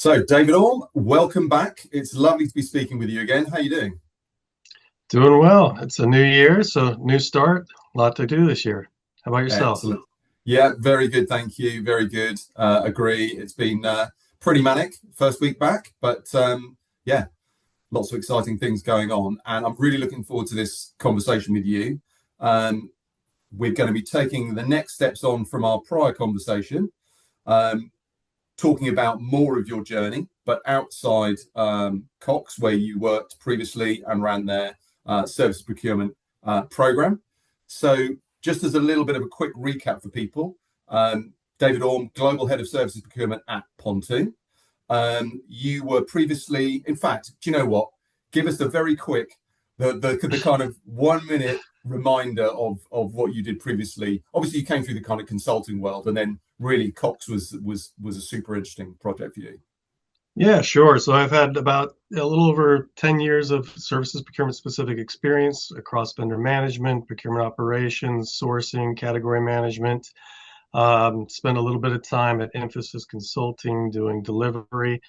So, David Orme, welcome back. It's lovely to be speaking with you again. How are you doing? Doing well. It's a new year, so new start. A lot to do this year. How about yourself? Excellent. Yeah, very good. Thank you. Very good. Agree. It's been pretty manic first week back, but yeah, lots of exciting things going on. And I'm really looking forward to this conversation with you. Um, we're going to be taking the next steps on from our prior conversation. Um, Talking about more of your journey, but outside Cox, where you worked previously and ran their service procurement program. So, just as a little bit of a quick recap for people, David Orme, Global Head of Services Procurement at Pontoon. You were previously, in fact, do you know what? Give us a very quick, the kind of 1 minute reminder of what you did previously. Obviously, you came through the kind of consulting world, and then really Cox was a super interesting project for you. Yeah, sure. So I've had about a little over 10 years of services procurement specific experience across vendor management, procurement operations, sourcing, category management. Spent a little bit of time at Emphasis Consulting doing delivery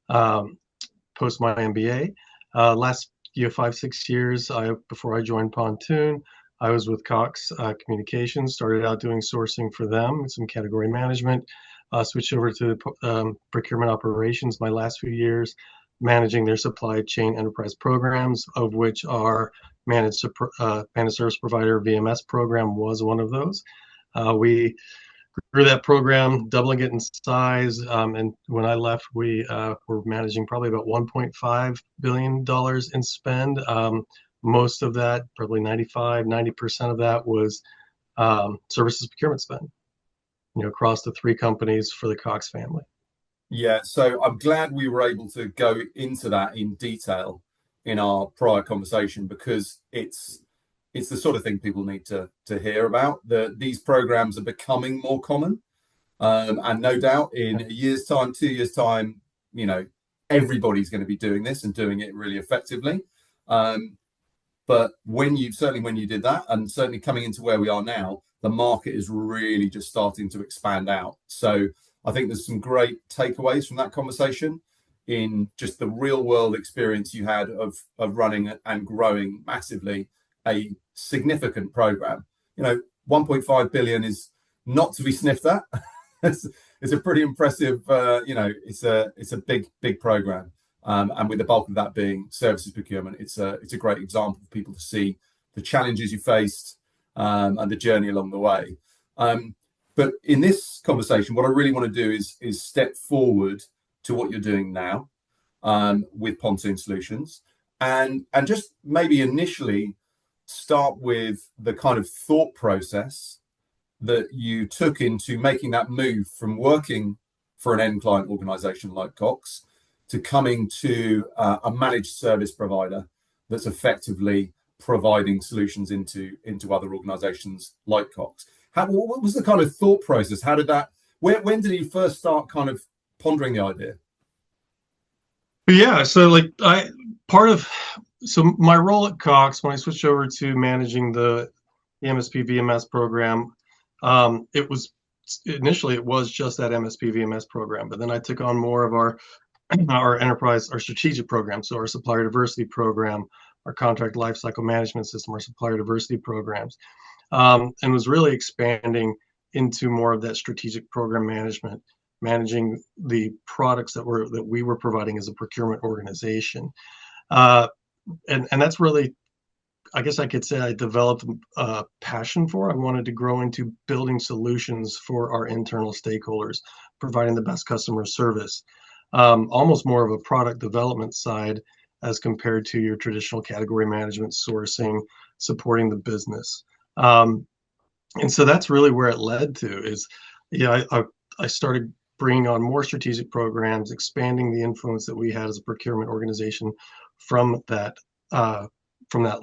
um, post my MBA. Last 5, 6 years before I joined Pontoon, I was with Cox Communications. Started out doing sourcing for them and some category management. Switched over to procurement operations my last few years, managing their supply chain enterprise programs, of which our managed service provider VMS program was one of those. We grew that program, doubling it in size. And when I left, we were managing probably about $1.5 billion in spend. Most of that, probably 90% of that was services procurement spend, across the three companies for the Cox family. Yeah, so I'm glad we were able to go into that in detail in our prior conversation because it's the sort of thing people need to hear about. These programs are becoming more common, and no doubt in a year's time, 2 years' time, everybody's going to be doing this and doing it really effectively. But when you did that, and certainly coming into where we are now, the market is really just starting to expand out. So I think there's some great takeaways from that conversation in just the real world experience you had of running and growing massively a significant program. 1.5 billion is not to be sniffed at. it's a pretty impressive. It's a big program, and with the bulk of that being services procurement, it's a great example for people to see the challenges you faced and the journey along the way. But in this conversation, what I really want to do is step forward to what you're doing now with Pontoon Solutions, and just maybe initially start with the kind of thought process that you took into making that move from working for an end client organization like Cox to coming to a managed service provider that's effectively providing solutions into other organizations like Cox. What was the kind of thought process? How did that, when did you first start kind of pondering the idea? Yeah, so my role at Cox when I switched over to managing the MSP VMS program, it was initially it was just that MSP VMS program, but then I took on more of our our strategic program, so our supplier diversity program, our contract lifecycle management system, our supplier diversity programs, and was really expanding into more of that strategic program management, managing the products that we were providing as a procurement organization. And that's really, I guess I could say, I developed a passion for. I wanted to grow into building solutions for our internal stakeholders, providing the best customer service, almost more of a product development side as compared to your traditional category management, sourcing, supporting the business. And so that's really where it led to is, I started bringing on more strategic programs, expanding the influence that we had as a procurement organization from that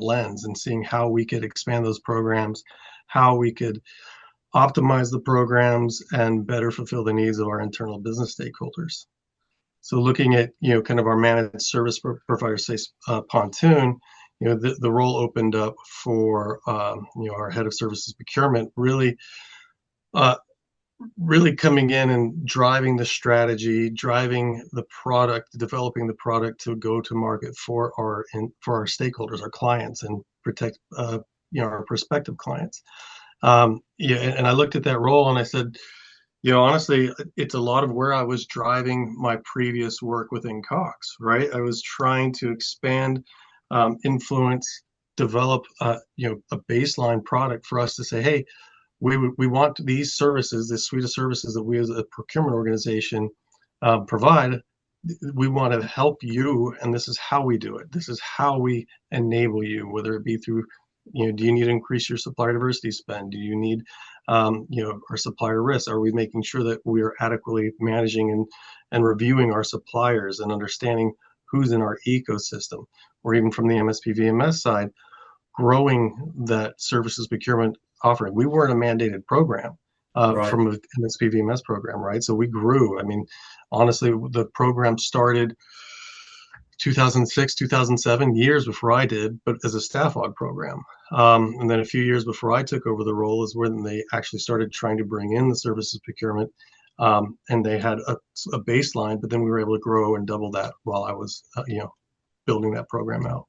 lens, and seeing how we could expand those programs, how we could optimize the programs and better fulfill the needs of our internal business stakeholders. So looking at kind of our managed service provider, say Pontoon, the role opened up for our head of services procurement, really really coming in and driving the strategy, driving the product, developing the product to go to market for our stakeholders, our clients, and protect our prospective clients. Yeah, and I looked at that role and I said, honestly, it's a lot of where I was driving my previous work within Cox, right? I was trying to expand, influence, develop, a baseline product for us to say, hey, we want these services, this suite of services that we as a procurement organization provide. We want to help you, and this is how we do it. This is how we enable you, whether it be through, do you need to increase your supplier diversity spend? Do you need, our supplier risk? Are we making sure that we are adequately managing and reviewing our suppliers and understanding who's in our ecosystem? Or even from the MSP VMS side, growing that services procurement offering. We weren't a mandated program Right. from an MSP VMS program, right? So we grew. I mean, honestly, the program started 2006, 2007, years before I did, but as a staff aug program. And then a few years before I took over the role is when they actually started trying to bring in the services procurement. And they had a baseline, but then we were able to grow and double that while I was, building that program out.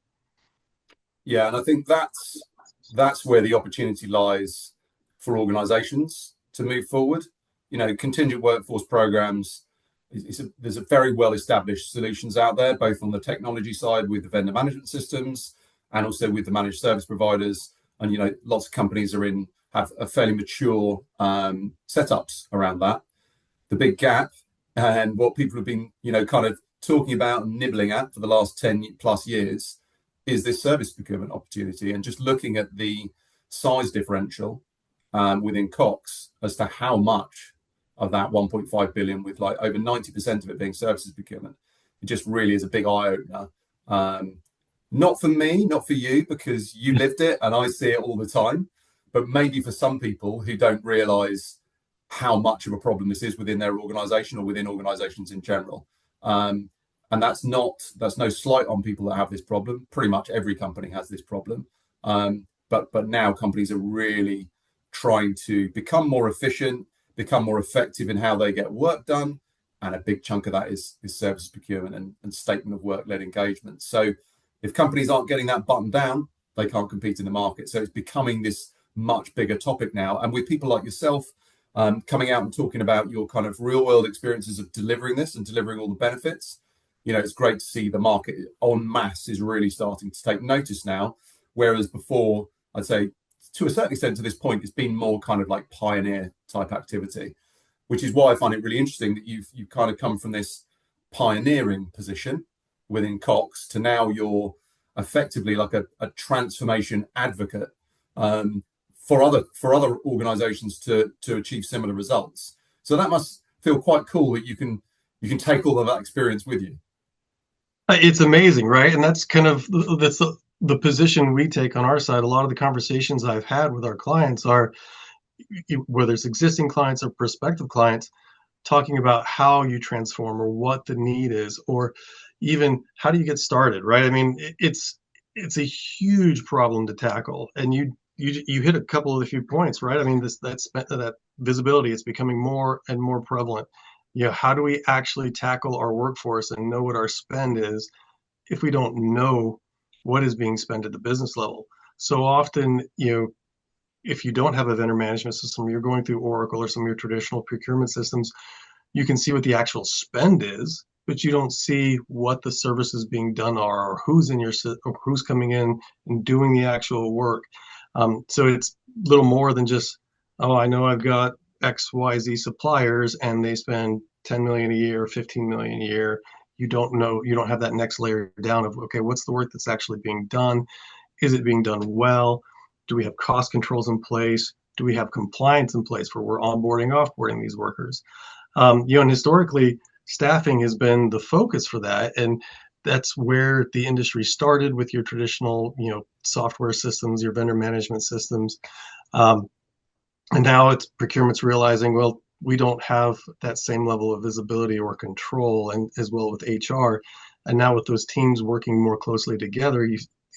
Yeah, and I think that's where the opportunity lies for organizations to move forward. Contingent workforce programs, there's a very well established solutions out there, both on the technology side with the vendor management systems and also with the managed service providers. And lots of companies have a fairly mature setups around that. The big gap and what people have been kind of talking about and nibbling at for the last 10 plus years is this service procurement opportunity, and just looking at the size differential within Cox as to how much of that 1.5 billion, with like over 90% of it being services procurement, it just really is a big eye opener. Not for me, not for you, because you lived it and I see it all the time, but maybe for some people who don't realize how much of a problem this is within their organization or within organizations in general. And that's no slight on people that have this problem. Pretty much every company has this problem. But now companies are really trying to become more efficient, become more effective in how they get work done. And a big chunk of that is service procurement and statement of work led engagement. So if companies aren't getting that buttoned down, they can't compete in the market. So it's becoming this much bigger topic now. And with people like yourself coming out and talking about your kind of real world experiences of delivering this and delivering all the benefits, it's great to see the market en masse is really starting to take notice now. Whereas before, I'd say to a certain extent to this point, it's been more kind of like pioneer type activity, which is why I find it really interesting that you've kind of come from this pioneering position within Cox to now you're effectively like a transformation advocate for other organizations to achieve similar results. So that must feel quite cool that you can take all of that experience with you. It's amazing, right? And that's kind of the position we take on our side. A lot of the conversations I've had with our clients are, whether it's existing clients or prospective clients, talking about how you transform or what the need is, or even how do you get started, right? I mean, it's a huge problem to tackle, and you hit a couple of the few points, right? I mean, that visibility is becoming more and more prevalent. How do we actually tackle our workforce and know what our spend is if we don't know what is being spent at the business level? So often, if you don't have a vendor management system, you're going through Oracle or some of your traditional procurement systems, you can see what the actual spend is, but you don't see what the services being done are, or who's in your or who's coming in and doing the actual work. So it's a little more than just, oh, I know I've got XYZ suppliers and they spend 10 million a year, 15 million a year. You don't know, you don't have that next layer down of, okay, what's the work that's actually being done? Is it being done well? Do we have cost controls in place? Do we have compliance in place where we're onboarding, offboarding these workers? And historically, staffing has been the focus for that. And that's where the industry started with your traditional, software systems, your vendor management systems. And now procurement's realizing, well, we don't have that same level of visibility or control, and as well with HR. And now with those teams working more closely together,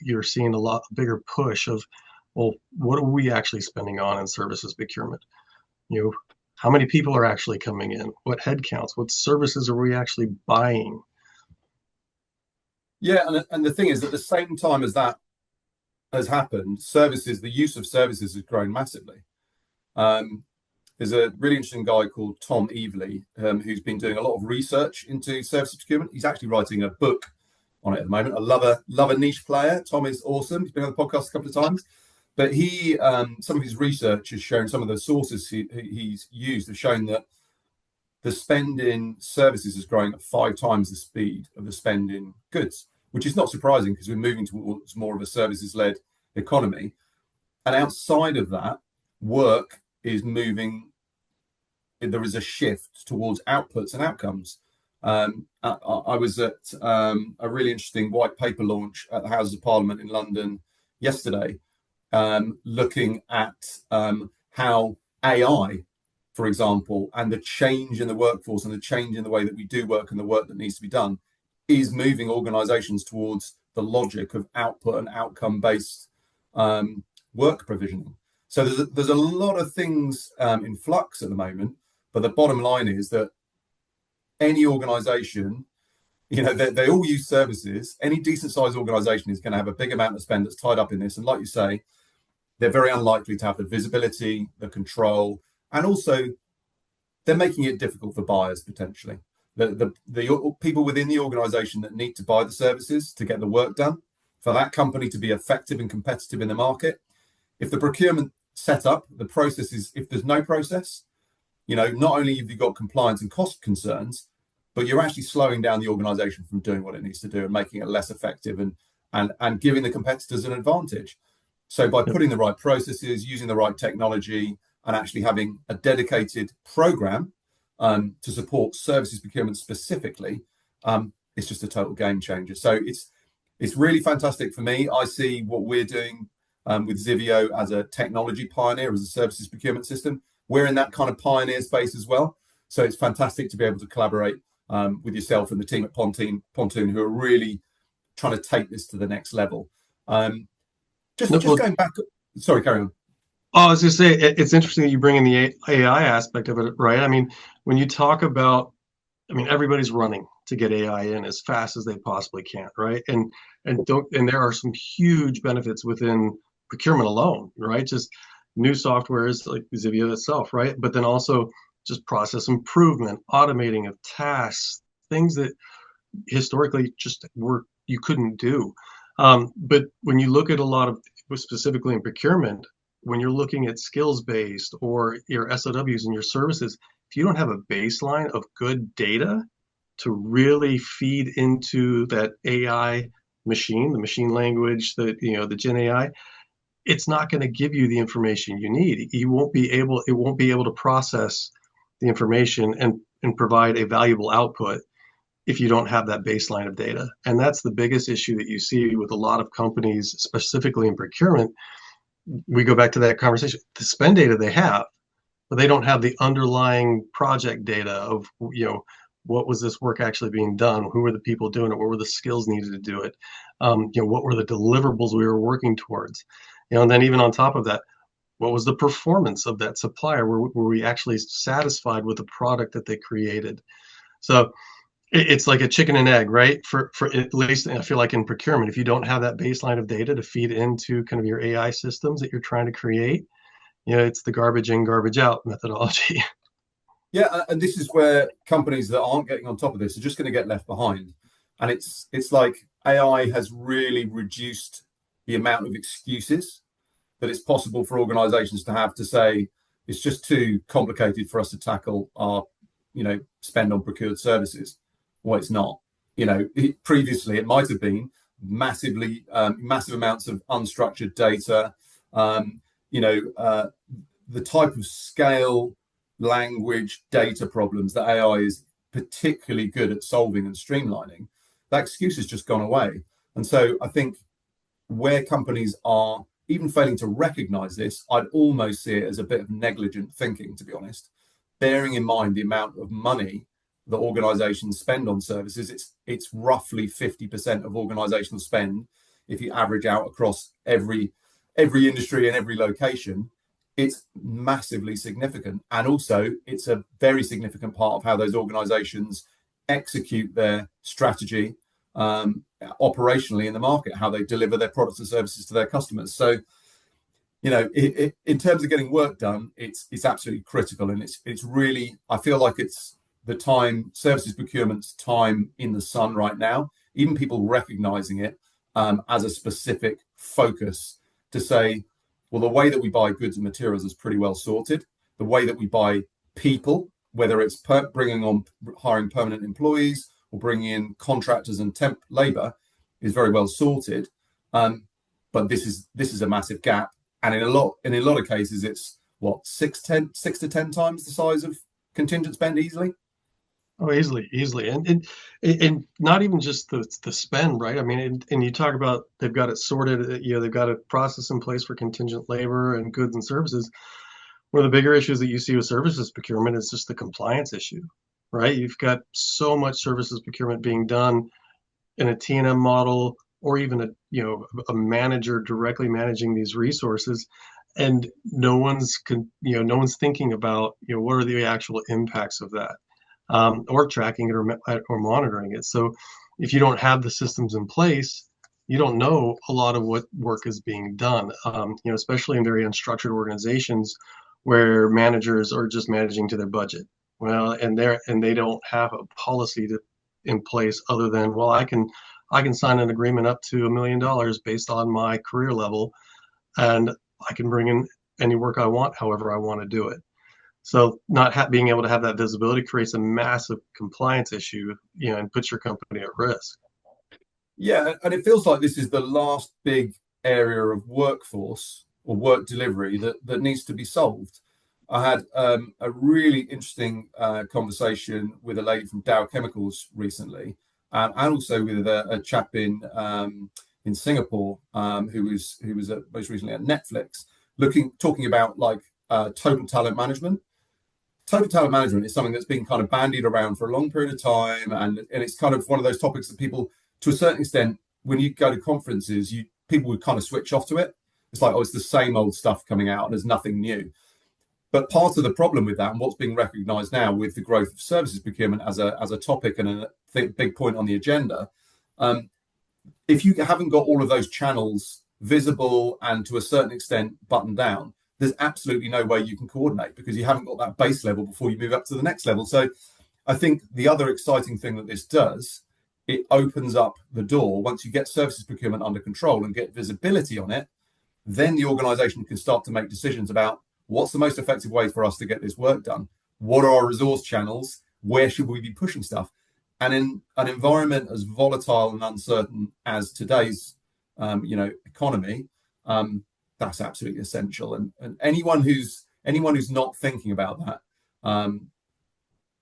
you're seeing a lot bigger push of, well, what are we actually spending on in services procurement? how many people are actually coming in, what headcounts, what services are we actually buying. Yeah, and the thing is, at the same time as that has happened, the use of services has grown massively. There's a really interesting guy called Tom Evely, who's been doing a lot of research into services procurement. He's actually writing a book on it at the moment. I love a niche player. Tom is awesome. He's been on the podcast a couple of times. But some of his research has shown, some of the sources he's used have shown that the spend in services is growing at 5 times the speed of the spend in goods, which is not surprising because we're moving towards more of a services-led economy. And outside of that, work is moving. There is a shift towards outputs and outcomes. I was at a really interesting white paper launch at the Houses of Parliament in London yesterday, looking at how AI, for example, and the change in the workforce and the change in the way that we do work and the work that needs to be done is moving organizations towards the logic of output and outcome-based work provisioning. So there's a lot of things in flux at the moment, but the bottom line is that any organization, they all use services. Any decent-sized organization is going to have a big amount of spend that's tied up in this. And like you say, they're very unlikely to have the visibility, the control, and also they're making it difficult for buyers potentially. The people within the organization that need to buy the services to get the work done, for that company to be effective and competitive in the market. If the procurement setup, the process is, if there's no process, not only have you got compliance and cost concerns, but you're actually slowing down the organization from doing what it needs to do and making it less effective and giving the competitors an advantage. So by putting the right processes, using the right technology, and actually having a dedicated program to support services procurement specifically, it's just a total game changer. So it's really fantastic for me. I see what we're doing with Zivio as a technology pioneer, as a services procurement system. We're in that kind of pioneer space as well. So it's fantastic to be able to collaborate with yourself and the team at Pontoon, who are really trying to take this to the next level. Just going back. Sorry, carry on. Oh, I was going to say, it's interesting that you bring in the AI aspect of it, right? I mean, when you talk about, everybody's running to get AI in as fast as they possibly can, right? And there are some huge benefits within procurement alone, right? Just new softwares like Zivio itself, right? But then also just process improvement, automating of tasks, things that historically just you couldn't do. But when you look at a lot of, specifically in procurement, when you're looking at skills-based or your SOWs and your services, if you don't have a baseline of good data to really feed into that AI machine, the machine language, the Gen AI, it's not going to give you the information you need. It won't be able to process the information and provide a valuable output if you don't have that baseline of data. And that's the biggest issue that you see with a lot of companies, specifically in procurement. We go back to that conversation. The spend data they have, but they don't have the underlying project data of, what was this work actually being done? Who were the people doing it? What were the skills needed to do it? What were the deliverables we were working towards? And then even on top of that, what was the performance of that supplier? Were we actually satisfied with the product that they created? So it's like a chicken and egg, right? For at least I feel like in procurement, if you don't have that baseline of data to feed into kind of your AI systems that you're trying to create, it's the garbage in, garbage out methodology. Yeah, and this is where companies that aren't getting on top of this are just going to get left behind. And it's like AI has really reduced the amount of excuses that it's possible for organizations to have to say, it's just too complicated for us to tackle our, spend on procured services. Well, it's not. Previously it might have been massive amounts of unstructured data, the type of scale, language, data problems that AI is particularly good at solving and streamlining. That excuse has just gone away. And so I think where companies are even failing to recognize this, I'd almost see it as a bit of negligent thinking, to be honest, bearing in mind the amount of money that organizations spend on services. It's roughly 50% of organizational spend if you average out across every industry and every location. it's massively significant. And also, it's a very significant part of how those organizations execute their strategy operationally in the market, how they deliver their products and services to their customers. So, in terms of getting work done, it's absolutely critical. And it's really, I feel like it's the time, services procurement's time in the sun right now, even people recognizing it as a specific focus to say, well, the way that we buy goods and materials is pretty well sorted. The way that we buy people, whether it's hiring permanent employees or bringing in contractors and temp labor, is very well sorted. But this is a massive gap, and in a lot of cases, it's what 6 to 10 times the size of contingent spend easily. Oh, easily, and not even just the spend, right? I mean, and you talk about they've got it sorted, they've got a process in place for contingent labor and goods and services. One of the bigger issues that you see with services procurement is just the compliance issue, right? You've got so much services procurement being done in a T&M model, or even a manager directly managing these resources, and no one's thinking about what are the actual impacts of that. Or tracking it or monitoring it. So if you don't have the systems in place, you don't know a lot of what work is being done, especially in very unstructured organizations where managers are just managing to their budget. Well, and they don't have a policy in place other than, well, I can sign an agreement up to $1 million based on my career level, and I can bring in any work I want, however I want to do it. So not being able to have that visibility creates a massive compliance issue, and puts your company at risk. Yeah, and it feels like this is the last big area of workforce or work delivery that needs to be solved. I had a really interesting conversation with a lady from Dow Chemicals recently, and also with a chap in Singapore who was most recently at Netflix, talking about total talent management. Total talent management is something that's been kind of bandied around for a long period of time, and it's kind of one of those topics that people, to a certain extent, when you go to conferences, people would kind of switch off to it. It's like, oh, it's the same old stuff coming out, and there's nothing new. But part of the problem with that, and what's being recognised now with the growth of services procurement as a topic and a big point on the agenda, if you haven't got all of those channels visible and to a certain extent buttoned down, there's absolutely no way you can coordinate, because you haven't got that base level before you move up to the next level. So I think the other exciting thing that this does, it opens up the door. Once you get services procurement under control and get visibility on it, then the organization can start to make decisions about what's the most effective way for us to get this work done? What are our resource channels? Where should we be pushing stuff? And in an environment as volatile and uncertain as today's economy, that's absolutely essential. And anyone who's not thinking about that,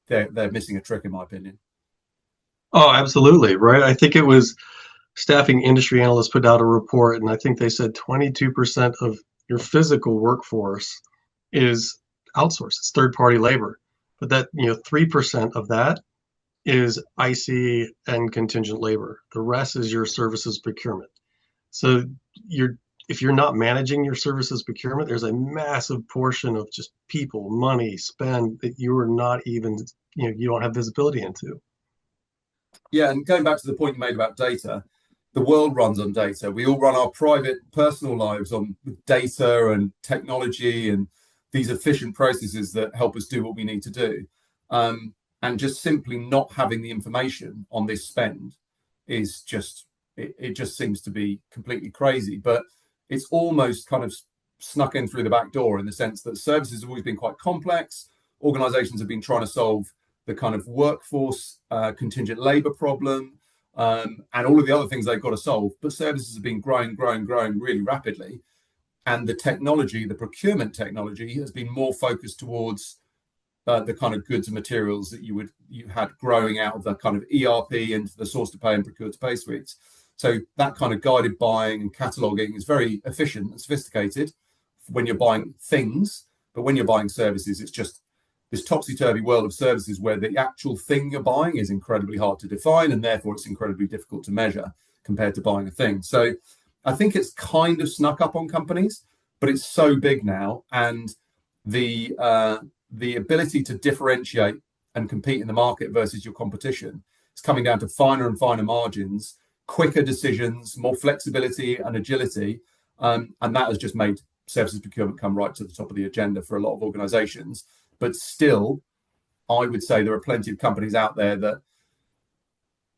they're missing a trick, in my opinion. Oh, absolutely. Right. I think it was Staffing Industry Analysts put out a report, and I think they said 22% of your physical workforce is outsourced. It's third-party labor. But that, 3% of that is IC and contingent labor. The rest is your services procurement. So if you're not managing your services procurement, there's a massive portion of just people, money, spend that you are not even, you don't have visibility into. Yeah, and going back to the point you made about data, the world runs on data. We all run our private, personal lives on data and technology and these efficient processes that help us do what we need to do. And just simply not having the information on this spend is just, it just seems to be completely crazy. But it's almost kind of snuck in through the back door, in the sense that services have always been quite complex. Organizations have been trying to solve the kind of workforce contingent labor problem, and all of the other things they've got to solve. But services have been growing really rapidly. And the technology, the procurement technology, has been more focused towards the kind of goods and materials that you had growing out of the kind of ERP into the source to pay and procure to pay suites. So that kind of guided buying and cataloging is very efficient and sophisticated when you're buying things. But when you're buying services, it's just this topsy-turvy world of services where the actual thing you're buying is incredibly hard to define, and therefore it's incredibly difficult to measure compared to buying a thing. So I think it's kind of snuck up on companies, but it's so big now, and the ability to differentiate and compete in the market versus your competition is coming down to finer and finer margins, quicker decisions, more flexibility and agility, and that has just made services procurement come right to the top of the agenda for a lot of organizations. But still, I would say there are plenty of companies out there that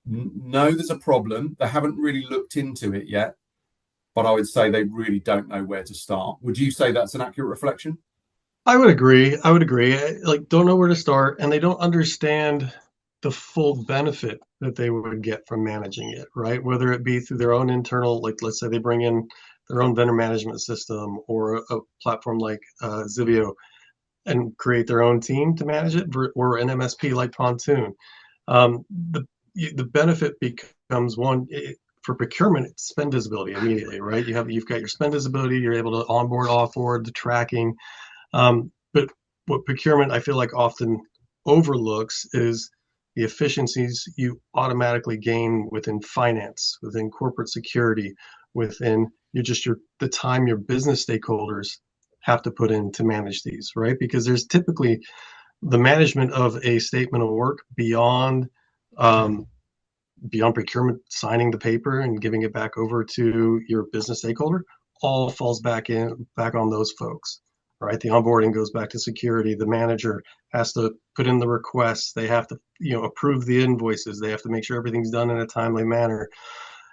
know there's a problem. They haven't really looked into it yet, but I would say they really don't know where to start. Would you say that's an accurate reflection? I would agree. I would agree. Like, don't know where to start, and they don't understand the full benefit that they would get from managing it, right? Whether it be through their own internal, like let's say they bring in their own vendor management system or a platform like Zivio and create their own team to manage it, or an MSP like Pontoon. Um, the the benefit becomes one. For procurement, it's spend visibility immediately, right? You've got your spend visibility. You're able to onboard, offboard, the tracking. But what procurement I feel like often overlooks is the efficiencies you automatically gain within finance, within corporate security, within the time your business stakeholders have to put in to manage these, right? Because there's typically the management of a statement of work um, beyond procurement signing the paper and giving it back over to your business stakeholder all falls back on those folks, right? The onboarding goes back to security. The manager has to put in the requests. They have to, approve the invoices. They have to make sure everything's done in a timely manner.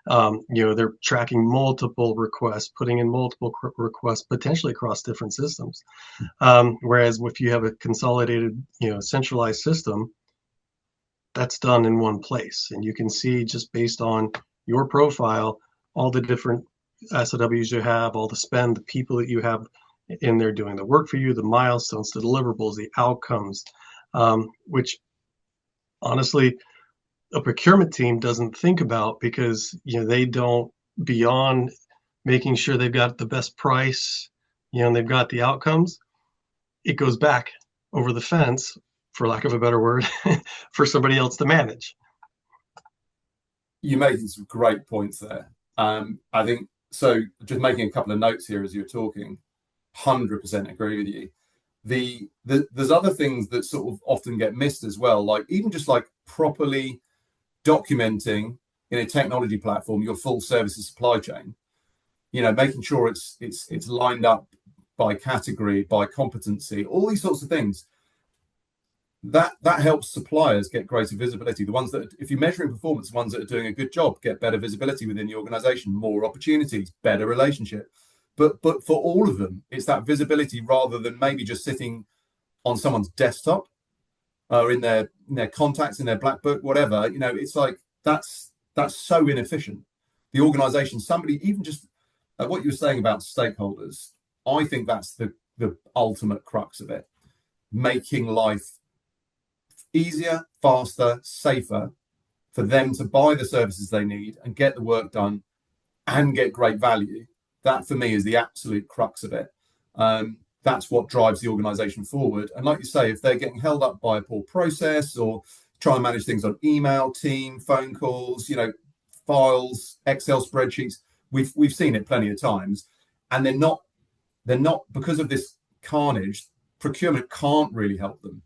They're tracking multiple requests, putting in multiple requests, potentially across different systems. Whereas if you have a consolidated, centralized system, that's done in one place. And you can see just based on your profile, all the different SOWs you have, all the spend, the people that you have in there doing the work for you, the milestones, the deliverables, the outcomes, which honestly, a procurement team doesn't think about because, they don't, beyond making sure they've got the best price, and they've got the outcomes, it goes back over the fence, for lack of a better word, for somebody else to manage. You made some great points there. I think so. Just making a couple of notes here as you're talking. 100% agree with you. There's other things that sort of often get missed as well, like even just like properly documenting in a technology platform your full services supply chain. Making sure it's lined up by category, by competency, all these sorts of things. That helps suppliers get greater visibility. The ones that, if you're measuring performance, the ones that are doing a good job get better visibility within the organization, more opportunities, better relationship. But for all of them, it's that visibility rather than maybe just sitting on someone's desktop or in their contacts, in their black book, whatever. It's like that's so inefficient. The organization, somebody, even just what you were saying about stakeholders, I think that's the ultimate crux of it. Making life easier, faster, safer for them to buy the services they need and get the work done and get great value. That for me is the absolute crux of it. That's what drives the organization forward. And like you say, if they're getting held up by a poor process or trying to manage things on email, team, phone calls, files, Excel spreadsheets, we've seen it plenty of times. And they're not because of this carnage, procurement can't really help them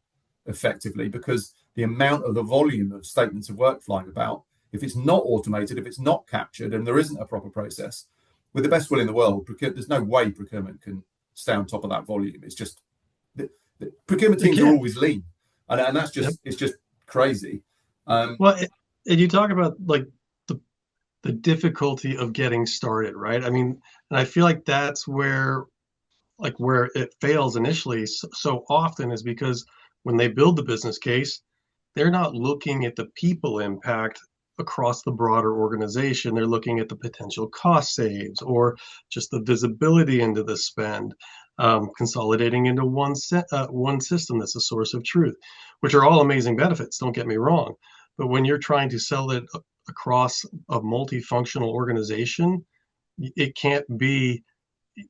effectively because the amount of the volume of statements of work flying about, if it's not automated, if it's not captured and there isn't a proper process, with the best will in the world, there's no way procurement can stay on top of that volume. It's just the procurement teams are always lean, and that's just it's just crazy. And you talk about like the difficulty of getting started, right? I mean, and I feel like that's where it fails initially so often is because when they build the business case, they're not looking at the people impact across the broader organization. They're looking at the potential cost saves or just the visibility into the spend, consolidating into one system that's a source of truth, which are all amazing benefits, don't get me wrong. But when you're trying to sell it across a multifunctional organization, it can't be,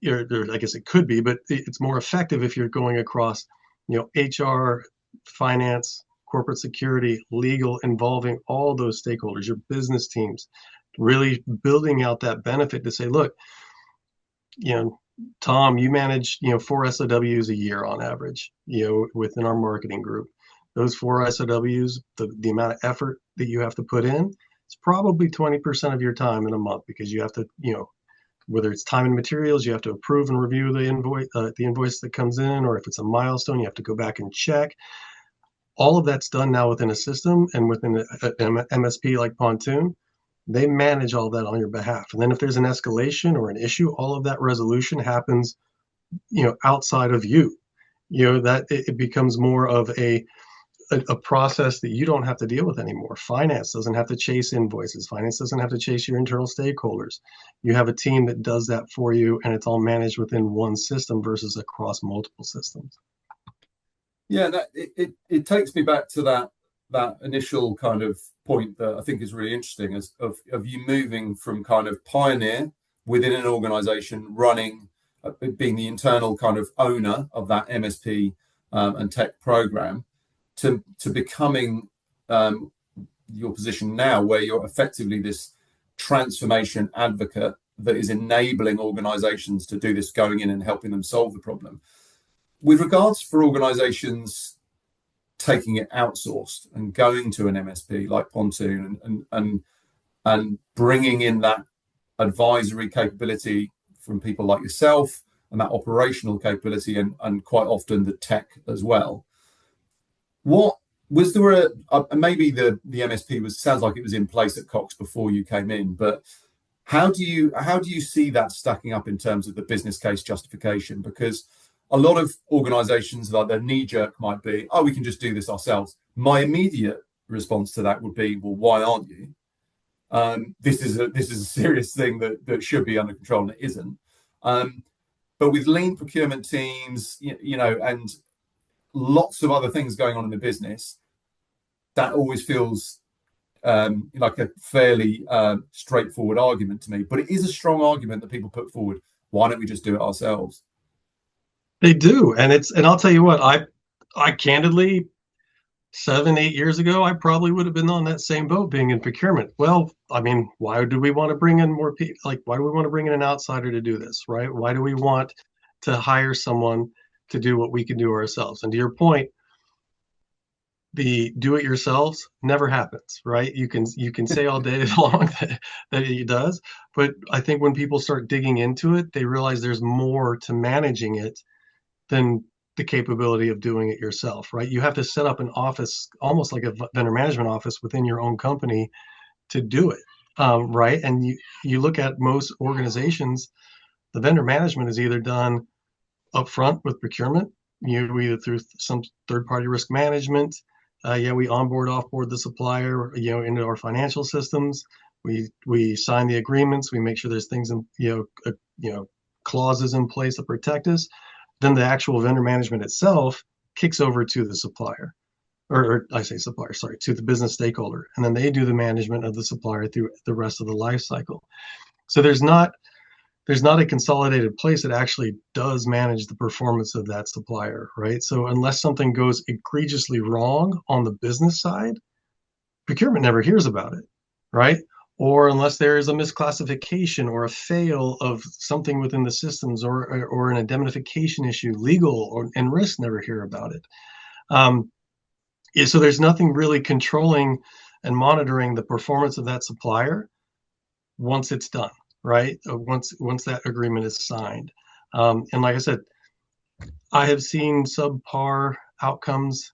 I guess it could be, but it's more effective if you're going across, HR, finance, corporate security, legal, involving all those stakeholders, your business teams, really building out that benefit to say, look, Tom, you manage, 4 SOWs a year on average, within our marketing group. Those 4 SOWs, the amount of effort that you have to put in, it's probably 20% of your time in a month because you have to, whether it's time and materials, you have to approve and review the invoice that comes in, or if it's a milestone, you have to go back and check. All of that's done now within a system and within an MSP like Pontoon. They manage all that on your behalf. And then if there's an escalation or an issue, all of that resolution happens, outside of you. That it becomes more of a process that you don't have to deal with anymore. Finance doesn't have to chase invoices. Finance doesn't have to chase your internal stakeholders. You have a team that does that for you, and it's all managed within one system versus across multiple systems. Yeah, it takes me back to that initial kind of point that I think is really interesting, of you moving from kind of pioneer within an organization, running, being the internal kind of owner of that MSP and tech program, to becoming your position now, where you're effectively this transformation advocate that is enabling organizations to do this, going in and helping them solve the problem. With regards for organizations taking it outsourced and going to an MSP like Pontoon and bringing in that advisory capability from people like yourself and that operational capability and quite often the tech as well, what was there maybe the MSP sounds like it was in place at Cox before you came in, but how do you see that stacking up in terms of the business case justification? Because a lot of organizations, like their knee jerk might be, oh, we can just do this ourselves. My immediate response to that would be, well, why aren't you? This is a serious thing that should be under control, and it isn't. But with lean procurement teams, and lots of other things going on in the business, that always feels like a fairly straightforward argument to me. But it is a strong argument that people put forward. Why don't we just do it ourselves? They do, and I'll tell you what, I candidly, 7, 8 years ago, I probably would have been on that same boat, being in procurement. Well, I mean, why do we want to bring in more people? Like, why do we want to bring in an outsider to do this, right? Why do we want to hire someone to do what we can do ourselves? And to your point, the do it yourselves never happens, right? You can say all day long that it does, but I think when people start digging into it, they realize there's more to managing it than the capability of doing it yourself, right? You have to set up an office, almost like a vendor management office within your own company, to do it, right? And you look at most organizations, the vendor management is either done upfront with procurement, either through some third-party risk management. We onboard, offboard the supplier, into our financial systems. We sign the agreements. We make sure there's things in, clauses in place that protect us. Then the actual vendor management itself kicks over to the supplier, or I say supplier, sorry, to the business stakeholder, and then they do the management of the supplier through the rest of the life cycle. So there's not a consolidated place that actually does manage the performance of that supplier, right? So unless something goes egregiously wrong on the business side, procurement never hears about it, right? Or unless there is a misclassification or a fail of something within the systems, or an indemnification issue, legal and risk never hear about it. So there's nothing really controlling and monitoring the performance of that supplier once it's done, right? Once that agreement is signed. And like I said, I have seen subpar outcomes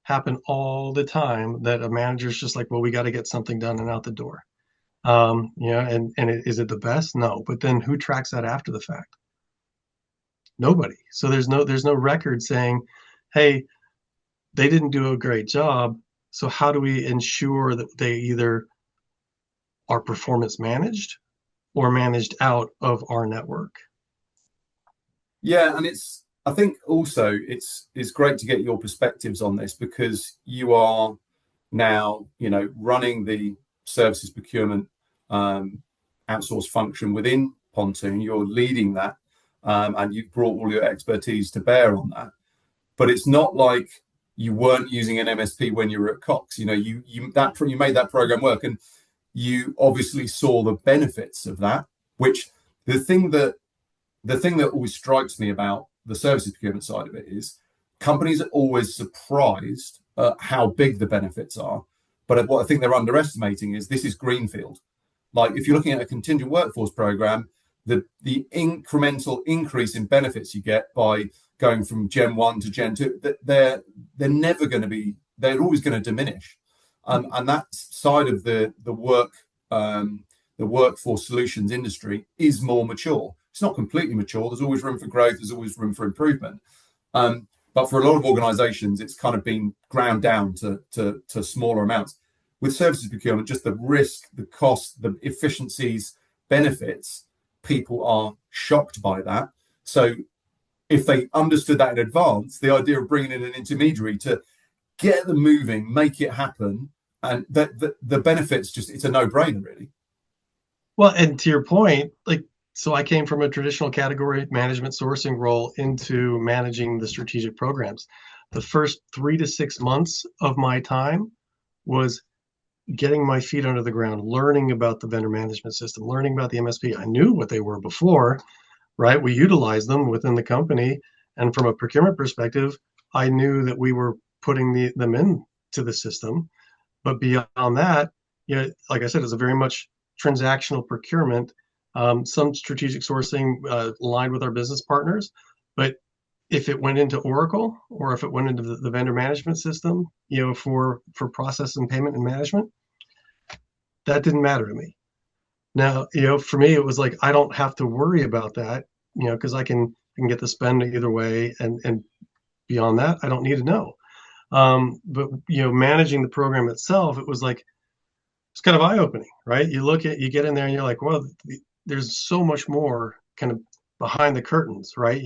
happen all the time, that a manager's just like, well, we got to get something done and out the door. Is it the best? No. But then who tracks that after the fact? Nobody. So there's no record saying, hey, they didn't do a great job. So how do we ensure that they either are performance managed or managed out of our network? Yeah, and I think also it's great to get your perspectives on this, because you are now, running the services procurement outsource function within Pontoon. You're leading that, and you've brought all your expertise to bear on that. But it's not like you weren't using an MSP when you were at Cox. You made that program work, and you obviously saw the benefits of that. Which the thing that the thing that always strikes me about the services procurement side of it is companies are always surprised at how big the benefits are. But what I think they're underestimating is this is greenfield. Like if you're looking at a contingent workforce program, the incremental increase in benefits you get by going from Gen 1 to Gen 2, they're never going to be, they're always going to diminish. And that side of the workforce solutions industry is more mature. It's not completely mature. There's always room for growth. There's always room for improvement. But for a lot of organizations, it's kind of been ground down to smaller amounts. With services procurement, just the risk, the cost, the efficiencies, benefits, people are shocked by that. So if they understood that in advance, the idea of bringing in an intermediary to get them moving, make it happen, and the benefits, just, it's a no-brainer, really. Well, and to your point, like, so I came from a traditional category management sourcing role into managing the strategic programs. The first 3 to 6 months of my time was getting my feet under the ground, learning about the vendor management system, learning about the MSP. I knew what they were before, right? We utilized them within the company. And from a procurement perspective, I knew that we were putting them into the system. But beyond that, you know, like I said, it's a very much transactional procurement, some strategic sourcing aligned with our business partners. But if it went into Oracle or if it went into the vendor management system, you know, for process and payment and management, that didn't matter to me. Now, you know, for me, it was like, I don't have to worry about that, you know, because I can get the spend either way. And beyond that, I don't need to know. But, you know, managing the program itself, it was like, it's kind of eye-opening, right? You get in there and you're like, well, there's so much more kind of behind the curtains, right?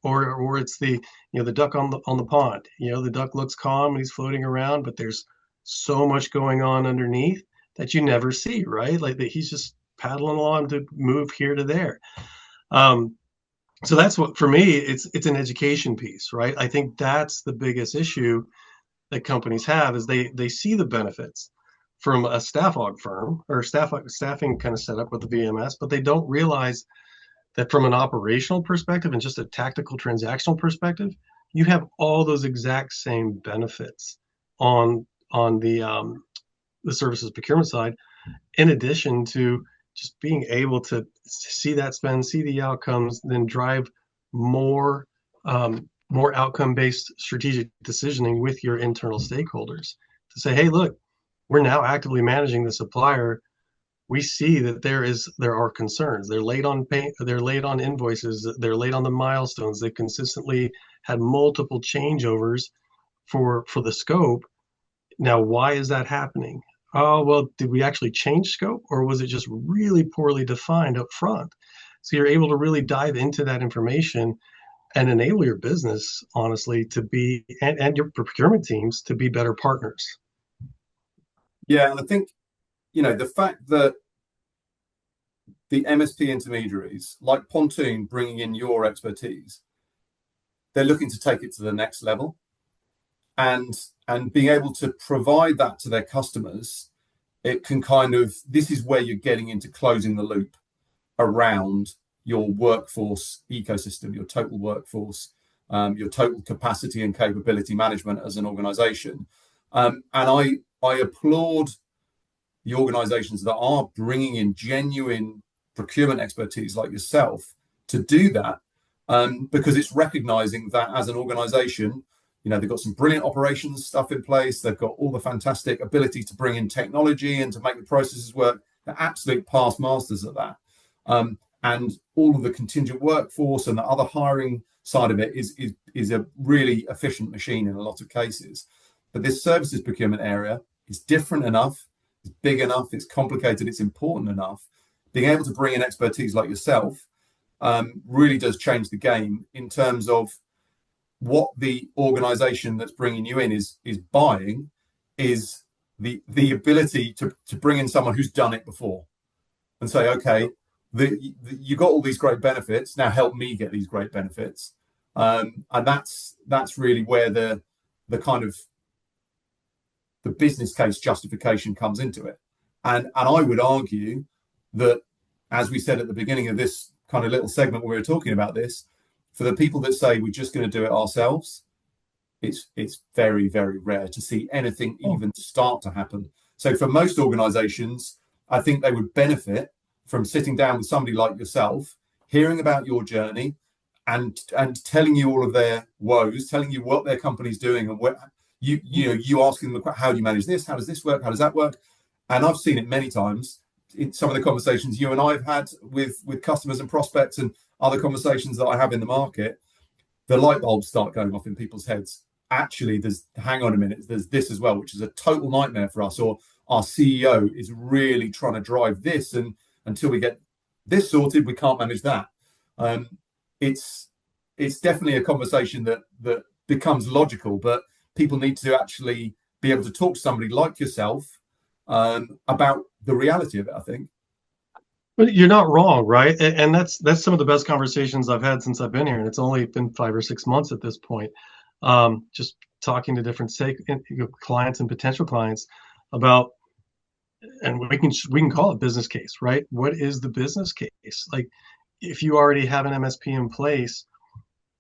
Or it's the, you know, the duck on the pond. You know, the duck looks calm and he's floating around, but there's so much going on underneath that you never see, right? Like that he's just paddling along to move here to there. So that's what, for me, it's an education piece, right? I think that's the biggest issue that companies have is they see the benefits from a staff aug firm or staffing kind of setup with the VMS, but they don't realize that from an operational perspective and just a tactical transactional perspective, you have all those exact same benefits on the services procurement side, in addition to just being able to see that spend, see the outcomes, then drive more outcome-based strategic decisioning with your internal stakeholders to say, hey, look, we're now actively managing the supplier. We see that there are concerns. They're late on pay, they're late on invoices, they're late on the milestones. They consistently had multiple changeovers for the scope. Now, why is that happening? Oh, well, did we actually change scope, or was it just really poorly defined up front? So you're able to really dive into that information and enable your business, honestly, to be, and your procurement teams to be better partners. Yeah, and I think, you know, the fact that the MSP intermediaries, like Pontoon, bringing in your expertise, they're looking to take it to the next level, and being able to provide that to their customers, it can kind of, this is where you're getting into closing the loop around your workforce ecosystem, your total workforce, your total capacity and capability management as an organization. And I applaud the organizations that are bringing in genuine procurement expertise like yourself to do that, because it's recognizing that as an organization, you know, they've got some brilliant operations stuff in place. They've got all the fantastic ability to bring in technology and to make the processes work. They're absolute past masters at that. And all of the contingent workforce and the other hiring side of it is a really efficient machine in a lot of cases. But this services procurement area is different enough, it's big enough, it's complicated, it's important enough. Being able to bring in expertise like yourself really does change the game in terms of what the organization that's bringing you in is buying, is the ability to bring in someone who's done it before and say, okay, you got all these great benefits, now help me get these great benefits. And that's really where the kind of the business case justification comes into it. And I would argue that, as we said at the beginning of this kind of little segment where we were talking about this, for the people that say we're just going to do it ourselves, it's very, very rare to see anything even start to happen. So for most organizations, I think they would benefit from sitting down with somebody like yourself, hearing about your journey, and telling you all of their woes, telling you what their company's doing, and what you asking them, how do you manage this? How does this work? How does that work? And I've seen it many times in some of the conversations you and I have had with customers and prospects, and other conversations that I have in the market. The light bulbs start going off in people's heads. Actually, hang on a minute, there's this as well, which is a total nightmare for us, or our CEO is really trying to drive this, and until we get this sorted, we can't manage that. It's definitely a conversation that becomes logical, but people need to actually be able to talk to somebody like yourself about the reality of it, I think. But you're not wrong, right? And that's some of the best conversations I've had since I've been here, and it's only been 5 or 6 months at this point. Just talking to different clients and potential clients about, and we can call it business case, right? What is the business case? Like, if you already have an MSP in place,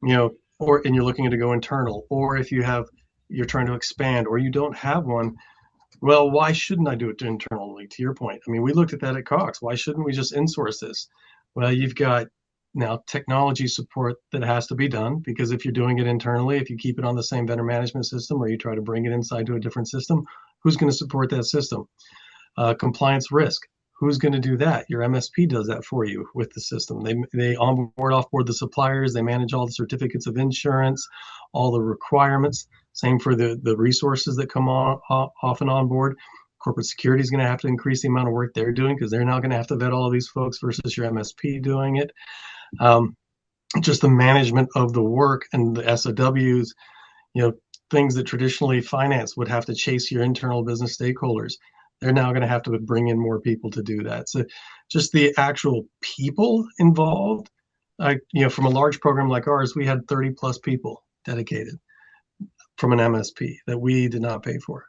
and you're looking to go internal, or if you're trying to expand, or you don't have one, well, why shouldn't I do it internally? To your point, I mean, we looked at that at Cox. Why shouldn't we just insource this? Well, you've got now technology support that has to be done, because if you're doing it internally, if you keep it on the same vendor management system, or you try to bring it inside to a different system, who's going to support that system? Compliance risk. Who's going to do that? Your MSP does that for you with the system. They onboard, offboard the suppliers. They manage all the certificates of insurance, all the requirements. Same for the resources that come off and on board. Corporate security is going to have to increase the amount of work they're doing, because they're now going to have to vet all of these folks versus your MSP doing it. Just the management of the work and the SOWs, things that traditionally finance would have to chase your internal business stakeholders. They're now going to have to bring in more people to do that. So just the actual people involved, from a large program like ours, we had 30 plus people dedicated from an MSP that we did not pay for.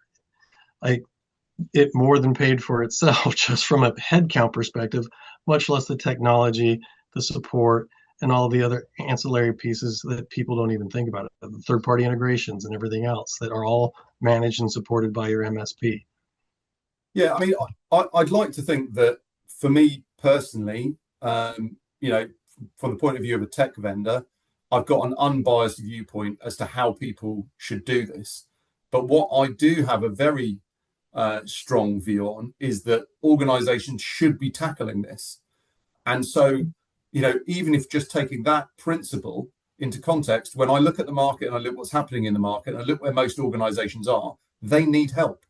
It more than paid for itself just from a headcount perspective, much less the technology, the support, and all the other ancillary pieces that people don't even think about, the third-party integrations and everything else that are all managed and supported by your MSP. Yeah, I mean, I'd like to think that for me personally, from the point of view of a tech vendor, I've got an unbiased viewpoint as to how people should do this. But what I do have a very strong view on is that organizations should be tackling this. And so, even if just taking that principle into context, when I look at the market and I look what's happening in the market, and I look where most organizations are, they need help.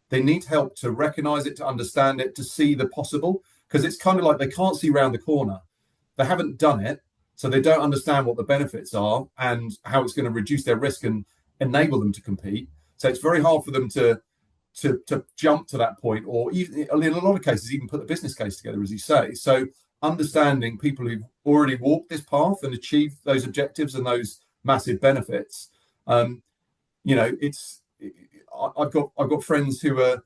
They need help to recognize it, to understand it, to see the possible, because it's kind of like they can't see around the corner. They haven't done it, so they don't understand what the benefits are and how it's going to reduce their risk and enable them to compete. So it's very hard for them to jump to that point, or even, in a lot of cases, even put the business case together, as you say. So understanding people who've already walked this path and achieved those objectives and those massive benefits, I've got friends who are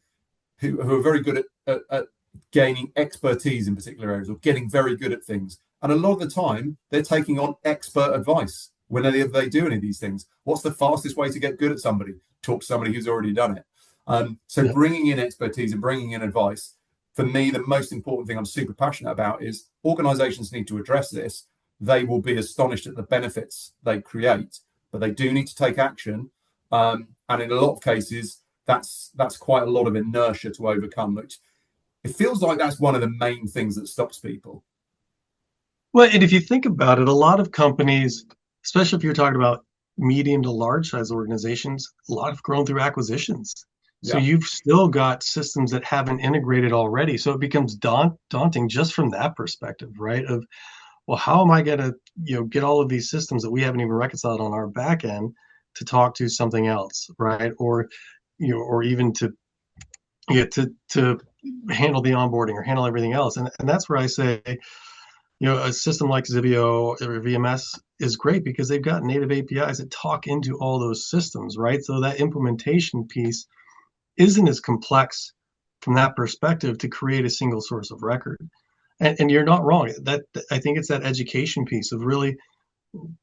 very good at gaining expertise in particular areas, or getting very good at things. And a lot of the time, they're taking on expert advice whenever they do any of these things. What's the fastest way to get good at somebody? Talk to somebody who's already done it. So bringing in expertise and bringing in advice, for me, the most important thing I'm super passionate about is organizations need to address this. They will be astonished at the benefits they create, but they do need to take action. And in a lot of cases, that's quite a lot of inertia to overcome, which it feels like that's one of the main things that stops people. Well, and if you think about it, a lot of companies, especially if you're talking about medium to large size organizations, a lot have grown through acquisitions. So you've still got systems that haven't integrated already. So it becomes daunting just from that perspective, right? Of, well, how am I going to, get all of these systems that we haven't even reconciled on our back end to talk to something else, right? Or, or even to handle the onboarding or handle everything else. And that's where I say, a system like Zibio or VMS is great, because they've got native APIs that talk into all those systems, right? So that implementation piece isn't as complex from that perspective to create a single source of record. And you're not wrong. That I think it's that education piece of really,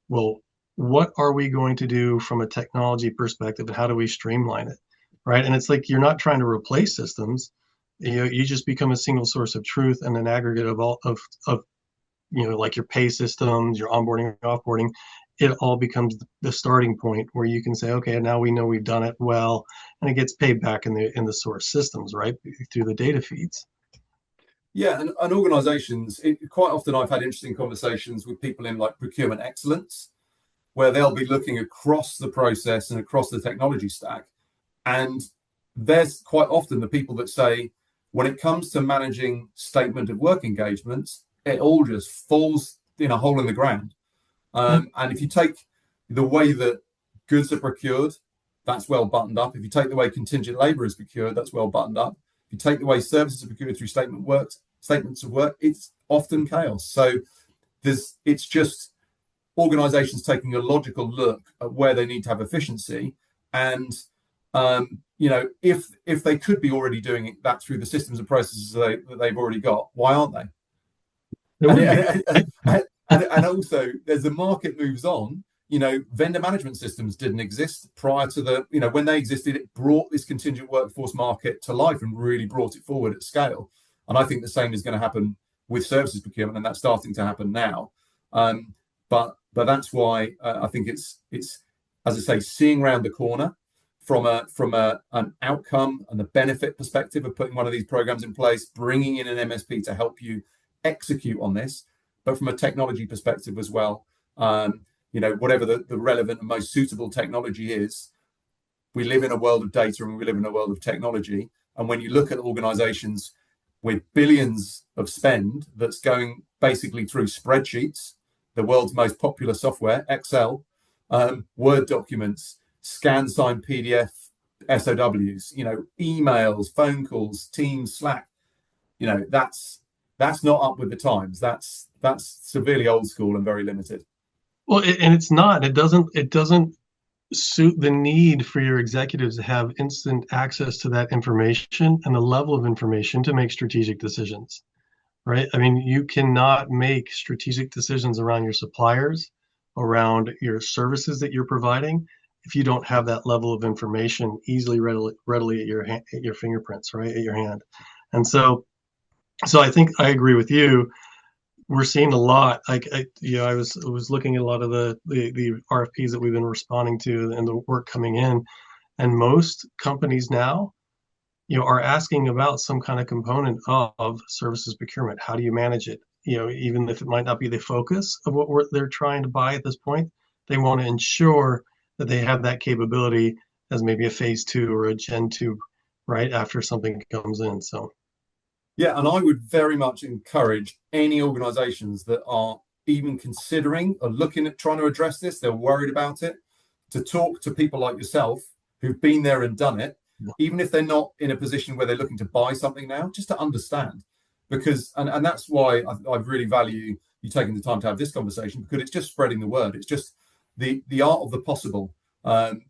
well, what are we going to do from a technology perspective, and how do we streamline it, right? And it's like you're not trying to replace systems. You just become a single source of truth and an aggregate of all of like your pay systems, your onboarding, offboarding. It all becomes the starting point where you can say, okay, now we know we've done it well, and it gets paid back in the source systems, right, through the data feeds. Yeah, and organizations, quite often I've had interesting conversations with people in like procurement excellence, where they'll be looking across the process and across the technology stack. And there's quite often the people that say, when it comes to managing statement of work engagements, it all just falls in a hole in the ground. Yeah. And if you take the way that goods are procured, that's well buttoned up. If you take the way contingent labor is procured, that's well buttoned up. If you take the way services are procured through statements of work, it's often chaos. So it's just organizations taking a logical look at where they need to have efficiency. And if they could be already doing that through the systems and processes that they've already got, why aren't they? It would be. And also, as the market moves on, vendor management systems didn't exist prior to when they existed. It brought this contingent workforce market to life and really brought it forward at scale. And I think the same is going to happen with services procurement, and that's starting to happen now. But that's why I think it's as I say, seeing around the corner from an outcome and the benefit perspective of putting one of these programs in place, bringing in an MSP to help you execute on this, but from a technology perspective as well. Whatever the relevant and most suitable technology is, we live in a world of data and we live in a world of technology. And when you look at organizations with billions of spend that's going basically through spreadsheets, the world's most popular software, Excel, Word documents, scan, sign PDF, SOWs, emails, phone calls, Teams, Slack, that's not up with the times. That's severely old school and very limited. Well, and it's not. It doesn't suit the need for your executives to have instant access to that information and the level of information to make strategic decisions, right? I mean, you cannot make strategic decisions around your suppliers, around your services that you're providing, if you don't have that level of information readily at your fingerprints, right, at your hand. And so I think I agree with you. We're seeing a lot. I was looking at a lot of the RFPs that we've been responding to and the work coming in, and most companies now, are asking about some kind of component of services procurement. How do you manage it? Even if it might not be the focus of what they're trying to buy at this point, they want to ensure that they have that capability as maybe a phase 2 or a gen 2, right after something comes in. So. Yeah, and I would very much encourage any organizations that are even considering or looking at trying to address this, they're worried about it, to talk to people like yourself who've been there and done it, even if they're not in a position where they're looking to buy something now, just to understand. Because, and that's why I really value you taking the time to have this conversation, because it's just spreading the word. It's just the art of the possible,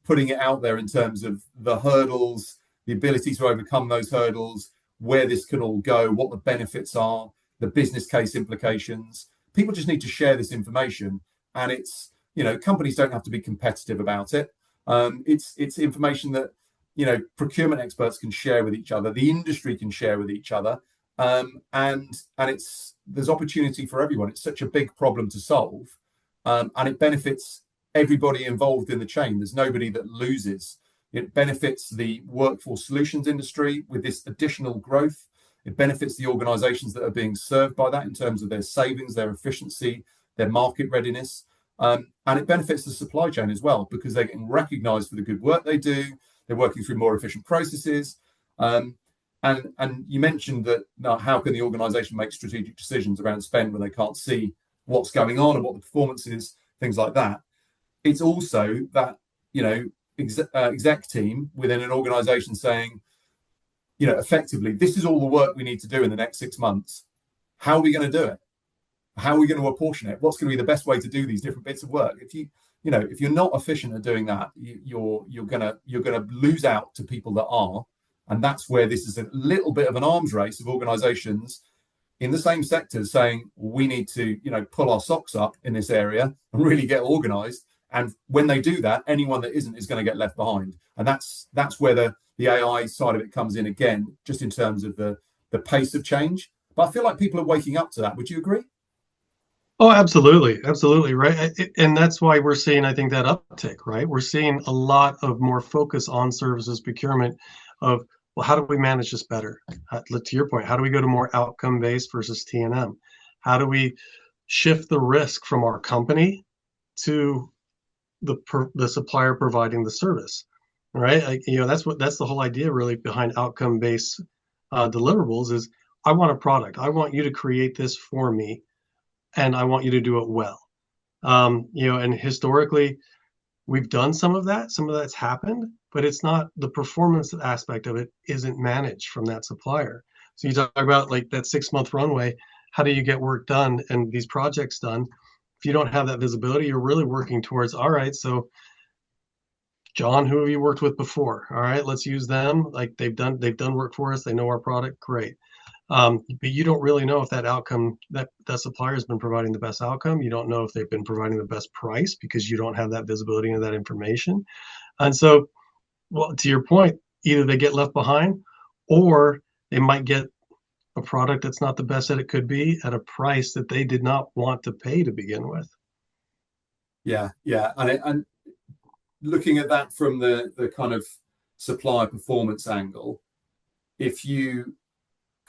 putting it out there in terms of the hurdles, the ability to overcome those hurdles, where this can all go, what the benefits are, the business case implications. People just need to share this information, and it's, companies don't have to be competitive about it. It's information that, procurement experts can share with each other, the industry can share with each other, and there's opportunity for everyone. It's such a big problem to solve, and it benefits everybody involved in the chain. There's nobody that loses. It benefits the workforce solutions industry with this additional growth. It benefits the organizations that are being served by that in terms of their savings, their efficiency, their market readiness. And it benefits the supply chain as well, because they're getting recognized for the good work they do. They're working through more efficient processes. And you mentioned that now, how can the organization make strategic decisions around spend when they can't see what's going on and what the performance is, things like that. It's also that, exec team within an organization saying, effectively, this is all the work we need to do in the next 6 months. How are we going to do it? How are we going to apportion it? What's going to be the best way to do these different bits of work? If you're not efficient at doing that, you're gonna lose out to people that are, and that's where this is a little bit of an arms race of organizations in the same sectors saying we need to, pull our socks up in this area and really get organized. And when they do that, anyone that isn't is going to get left behind. And that's where the AI side of it comes in again, just in terms of the pace of change. But I feel like people are waking up to that. Would you agree? Oh, absolutely. Absolutely. Right. And that's why we're seeing, I think, that uptick, right? We're seeing a lot of more focus on services procurement of, well, how do we manage this better? To your point, how do we go to more outcome based versus T&M? How do we shift the risk from our company to the supplier providing the service, right? That's the whole idea really behind outcome based deliverables is I want a product. I want you to create this for me, and I want you to do it well. And historically, we've done some of that. Some of that's happened, but it's not the performance aspect of it isn't managed from that supplier. So you talk about like that 6-month runway. How do you get work done and these projects done? If you don't have that visibility, you're really working towards, all right, so John, who have you worked with before? All right, let's use them. Like they've done work for us. They know our product. Great. But you don't really know if that outcome that supplier has been providing the best outcome. You don't know if they've been providing the best price because you don't have that visibility into that information. And so, well, to your point, either they get left behind or they might get a product that's not the best that it could be at a price that they did not want to pay to begin with. Yeah, yeah. And looking at that from the kind of supplier performance angle, if you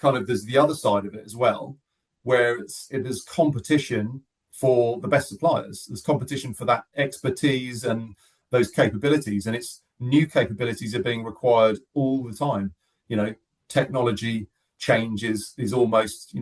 there's the other side of it as well, where there's competition for the best suppliers. There's competition for that expertise and those capabilities, and it's new capabilities are being required all the time. Technology change is almost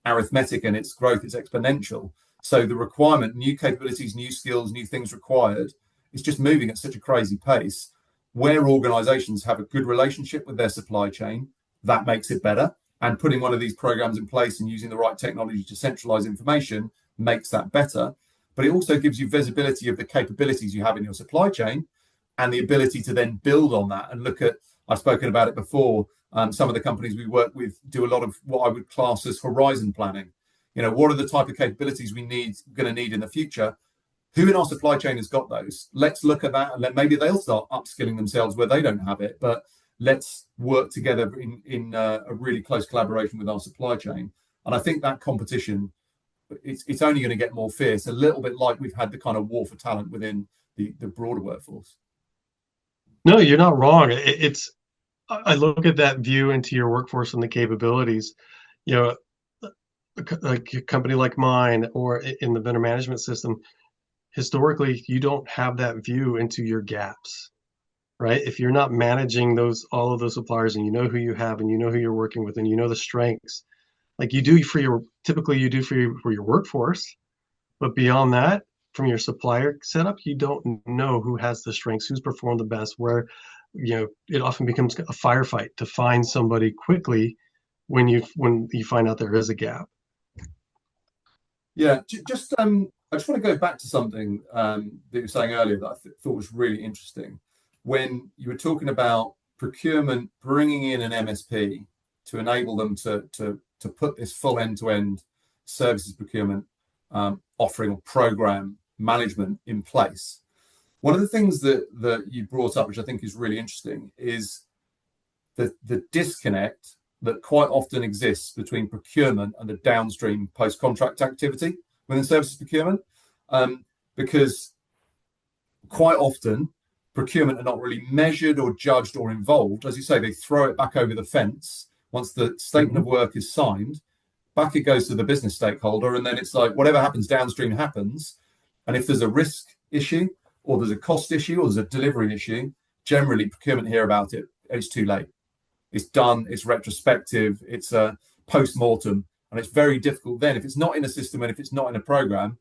arithmetic, and its growth is exponential. So the requirement, new capabilities, new skills, new things required, is just moving at such a crazy pace. Where organizations have a good relationship with their supply chain, that makes it better. And putting one of these programs in place and using the right technology to centralize information makes that better. But it also gives you visibility of the capabilities you have in your supply chain and the ability to then build on that and look at, I've spoken about it before, some of the companies we work with do a lot of what I would class as horizon planning. What are the type of capabilities going to need in the future? Who in our supply chain has got those? Let's look at that, and then maybe they'll start upskilling themselves where they don't have it. But let's work together in a really close collaboration with our supply chain. And I think that competition, it's only going to get more fierce, a little bit like we've had the kind of war for talent within the broader workforce. No, you're not wrong. I look at that view into your workforce and the capabilities, like a company like mine or in the vendor management system, historically, you don't have that view into your gaps. Right? If you're not managing all of those suppliers and you know who you have and you know who you're working with and you know the strengths, like you do for your workforce, but beyond that, from your supplier setup, you don't know who has the strengths, who's performed the best, where it often becomes a firefight to find somebody quickly when you find out there is a gap. Yeah, just I just want to go back to something that you were saying earlier that I thought was really interesting. When you were talking about procurement bringing in an MSP to enable them to put this full end-to-end services procurement offering or program management in place. One of the things that you brought up, which I think is really interesting, is the disconnect that quite often exists between procurement and the downstream post-contract activity within services procurement, because quite often procurement are not really measured or judged or involved. As you say, they throw it back over the fence. Once the statement of work is signed, back it goes to the business stakeholder. And then it's like, whatever happens downstream happens. And if there's a risk issue or there's a cost issue or there's a delivery issue, generally procurement hear about it. It's too late. It's done. It's retrospective. It's a post-mortem. And it's very difficult then. If it's not in a system and if it's not in a program,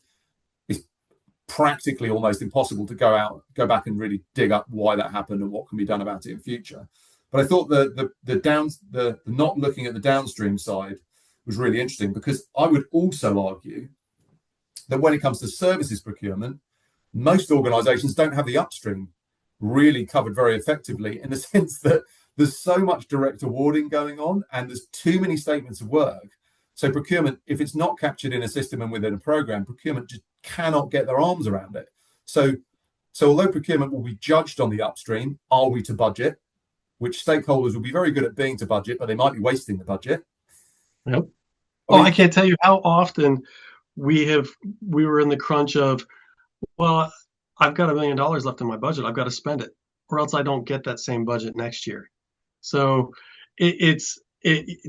practically almost impossible to go back and really dig up why that happened and what can be done about it in future. But I thought the not looking at the downstream side was really interesting, because I would also argue that when it comes to services procurement, most organizations don't have the upstream really covered very effectively, in the sense that there's so much direct awarding going on and there's too many statements of work So procurement, if it's not captured in a system and within a program, procurement just cannot get their arms around it. So although procurement will be judged on the upstream, are we to budget? Which stakeholders will be very good at being to budget, but they might be wasting the budget. Yep. I Oh, mean, I can't tell you how often we were in the crunch of, well, I've got $1 million left in my budget. I've got to spend it, or else I don't get that same budget next year. So to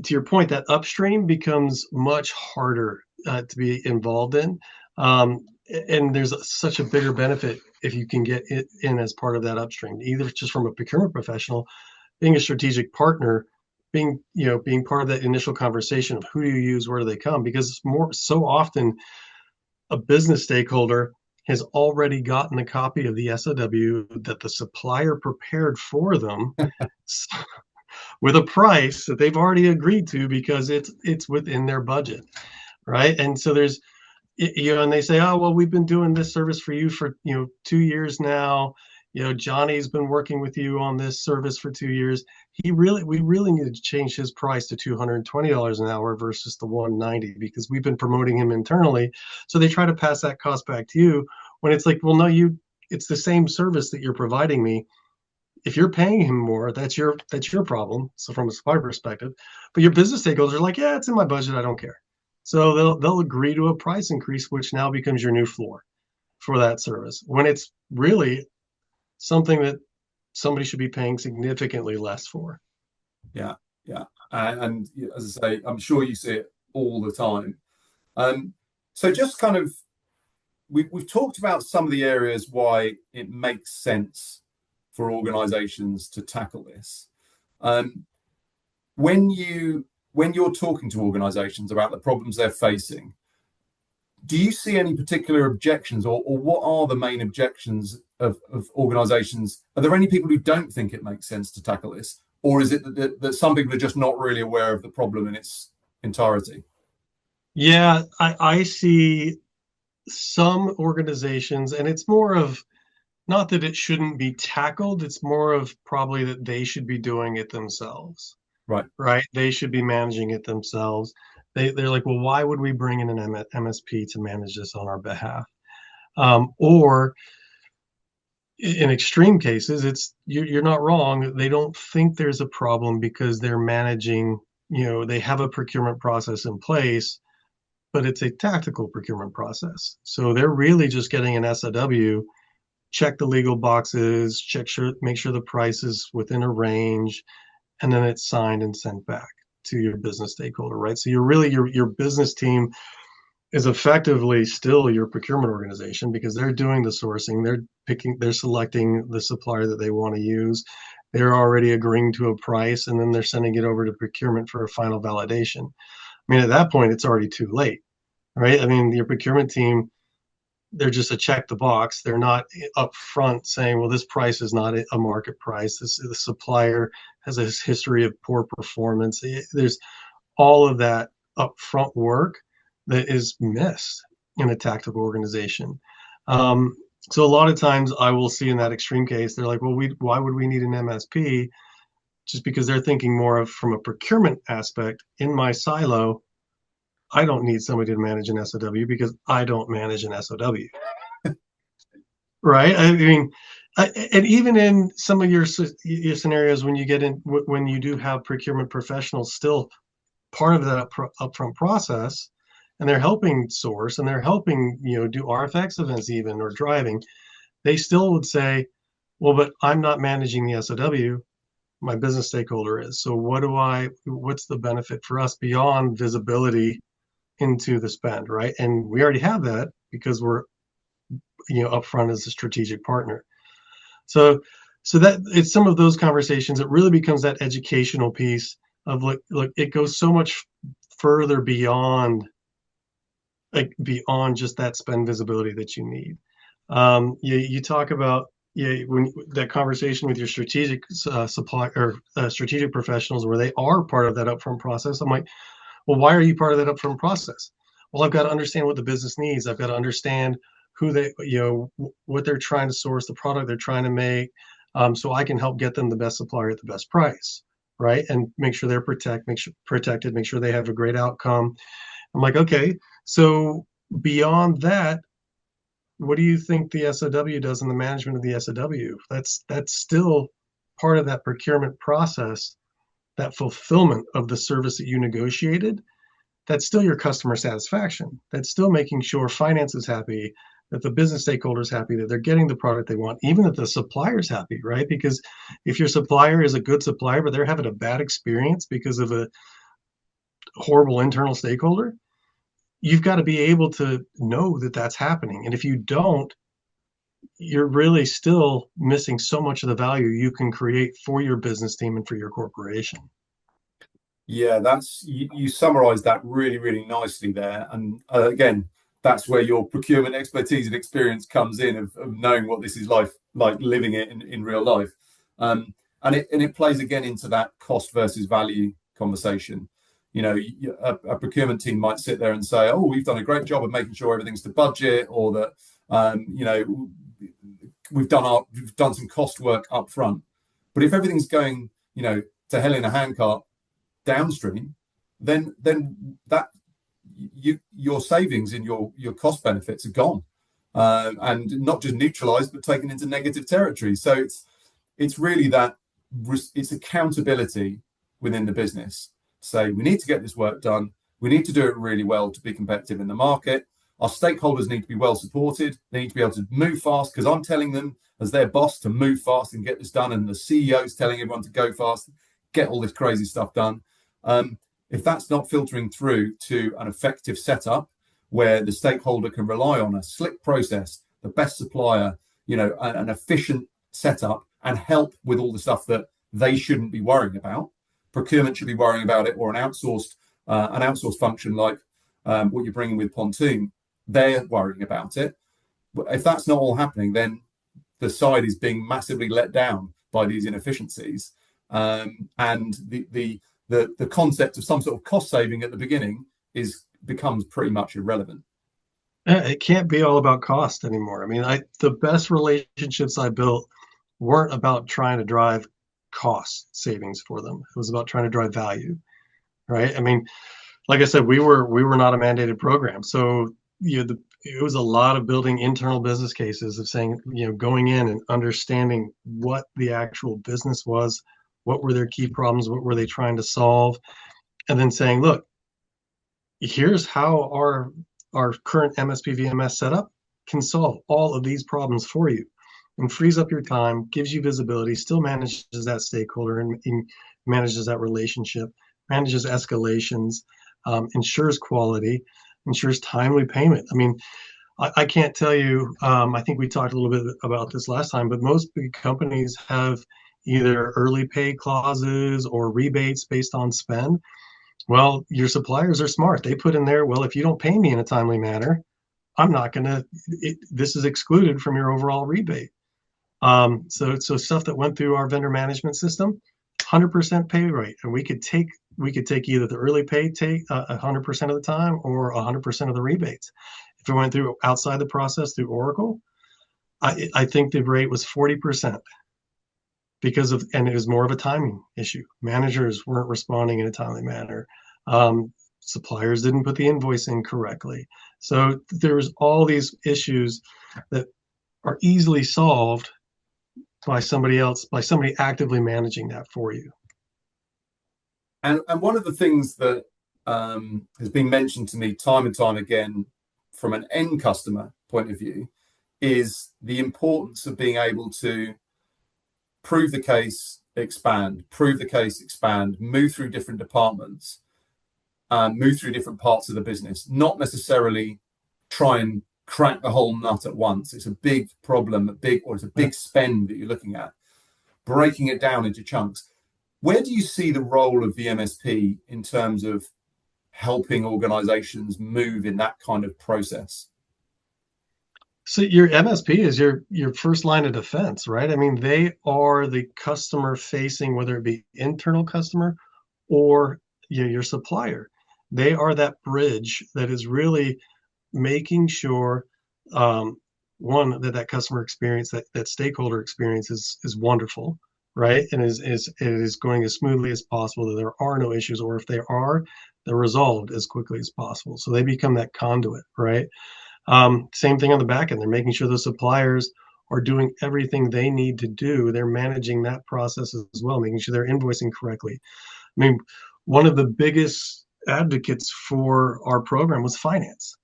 your point, that upstream becomes much harder to be involved in. And there's such a bigger benefit if you can get it in as part of that upstream, either just from a procurement professional, being a strategic partner, being part of that initial conversation of who do you use, where do they come? Because so often a business stakeholder has already gotten a copy of the SOW that the supplier prepared for them with a price that they've already agreed to because it's within their budget, right? And so and they say, oh, well, we've been doing this service for you for 2 years now. Johnny's been working with you on this service for 2 years. We really need to change his price to $220 an hour versus the $190 because we've been promoting him internally. So they try to pass that cost back to you when it's like, well, no, it's the same service that you're providing me. If you're paying him more, that's your problem. So from a supplier perspective, but your business stakeholders are like, yeah, it's in my budget. I don't care. So they'll agree to a price increase, which now becomes your new floor for that service when it's really something that somebody should be paying significantly less for. Yeah, yeah. And as I say, I'm sure you see it all the time. So just kind of, we've talked about some of the areas why it makes sense for organizations to tackle this. When you're talking to organizations about the problems they're facing, do you see any particular objections or what are the main objections of organizations? Are there any people who don't think it makes sense to tackle this? Or is it that some people are just not really aware of the problem in its entirety? Yeah, I see some organizations, and it's more of not that it shouldn't be tackled, it's more of probably that they should be doing it themselves. Right. Right? They should be managing it themselves. They're like, well, why would we bring in an MSP to manage this on our behalf? Or in extreme cases, you're not wrong. They don't think there's a problem because they're managing, they have a procurement process in place, but it's a tactical procurement process. So they're really just getting an SOW, check the legal boxes, make sure the price is within a range, and then it's signed and sent back to your business stakeholder, right? So you're really your business team is effectively still your procurement organization because they're doing the sourcing, they're selecting the supplier that they want to use, they're already agreeing to a price, and then they're sending it over to procurement for a final validation. I mean, at that point, it's already too late, right? I mean, your procurement team, they're just a check the box. They're not upfront saying, well, this price is not a market price. The supplier has a history of poor performance. There's all of that upfront work that is missed in a tactical organization. So a lot of times I will see in that extreme case, they're like, well, why would we need an MSP? Just because they're thinking more of from a procurement aspect. In my silo, I don't need somebody to manage an SOW because I don't manage an SOW. Right? I mean, and even in some of your scenarios when you do have procurement professionals still part of that upfront process, and they're helping source and they're helping do RFX events even or driving, they still would say, well, but I'm not managing the SOW, my business stakeholder is. So what's the benefit for us beyond visibility into the spend, right? And we already have that because we're upfront as a strategic partner. So that it's some of those conversations. It really becomes that educational piece of look, it goes so much further beyond just that spend visibility that you need. You talk about when that conversation with your strategic supply or strategic professionals where they are part of that upfront process. I'm like, well, why are you part of that upfront process? Well, I've got to understand what the business needs. I've got to understand who what they're trying to source, the product they're trying to make, so I can help get them the best supplier at the best price, right? And make sure they're protected, make sure they have a great outcome. I'm like, okay, so beyond that, what do you think the SOW does in the management of the SOW? That's still part of that procurement process, that fulfillment of the service that you negotiated. That's still your customer satisfaction. That's still making sure finance is happy, that the business stakeholders happy, that they're getting the product they want, even that the supplier's happy, right? Because if your supplier is a good supplier, but they're having a bad experience because of a horrible internal stakeholder, you've got to be able to know that that's happening. And if you don't, you're really still missing so much of the value you can create for your business team and for your corporation. Yeah, that's you summarized that really, really nicely there. And again, that's where your procurement expertise and experience comes in of knowing what this is like living it in real life. And it plays again into that cost versus value conversation. You know, a procurement team might sit there and say, "Oh, we've done a great job of making sure everything's to budget," or that, you know, we've done some cost work up front. But if everything's going, you know, to hell in a handcart downstream, then that your savings and your cost benefits are gone, and not just neutralized, but taken into negative territory. So it's really that it's accountability within the business. Say we need to get this work done. We need to do it really well to be competitive in the market. Our stakeholders need to be well supported. They need to be able to move fast because I'm telling them as their boss to move fast and get this done, and the CEO's telling everyone to go fast, get all this crazy stuff done. If that's not filtering through to an effective setup where the stakeholder can rely on a slick process, the best supplier, you know, an efficient setup, and help with all the stuff that they shouldn't be worrying about. Procurement should be worrying about it, or an outsourced function like what you're bringing with Pontoon. They're worrying about it. But if that's not all happening, then the side is being massively let down by these inefficiencies, and the concept of some sort of cost saving at the beginning becomes pretty much irrelevant. It can't be all about cost anymore. I mean, the best relationships I built weren't about trying to drive cost savings for them. It was about trying to drive value, right? I mean, like I said, we were not a mandated program, so it was a lot of building internal business cases of saying, going in and understanding what the actual business was, what were their key problems, what were they trying to solve, and then saying, look, here's how our current MSP VMS setup can solve all of these problems for you, and frees up your time, gives you visibility, still manages that stakeholder and manages that relationship, manages escalations, ensures quality, ensures timely payment. I mean, I can't tell you, I think we talked a little bit about this last time, but most big companies have either early pay clauses or rebates based on spend. Well, your suppliers are smart. They put in there, well, if you don't pay me in a timely manner, I'm not going to, this is excluded from your overall rebate. So stuff that went through our vendor management system, 100% pay rate. And we could take either the early pay 100% of the time or 100% of the rebates. If it went through outside the process through Oracle, I think the rate was 40% and it was more of a timing issue. Managers weren't responding in a timely manner. Suppliers didn't put the invoice in correctly. So there's all these issues that are easily solved by somebody actively managing that for you. And one of the things that has been mentioned to me time and time again from an end customer point of view is the importance of being able to prove the case, expand, move through different departments, move through different parts of the business, not necessarily try and crack the whole nut at once. It's a big problem, it's a big spend that you're looking at. Breaking it down into chunks. Where do you see the role of the MSP in terms of helping organizations move in that kind of process? So your MSP is your first line of defense, right? I mean, they are the customer facing, whether it be internal customer or your supplier. They are that bridge that is really making sure, one, that customer experience, that stakeholder experience is wonderful, right? And it is going as smoothly as possible, that there are no issues, or if there are, they're resolved as quickly as possible. So they become that conduit, right? Same thing on the back end. They're making sure the suppliers are doing everything they need to do. They're managing that process as well, making sure they're invoicing correctly. I mean, one of the biggest advocates for our program was finance.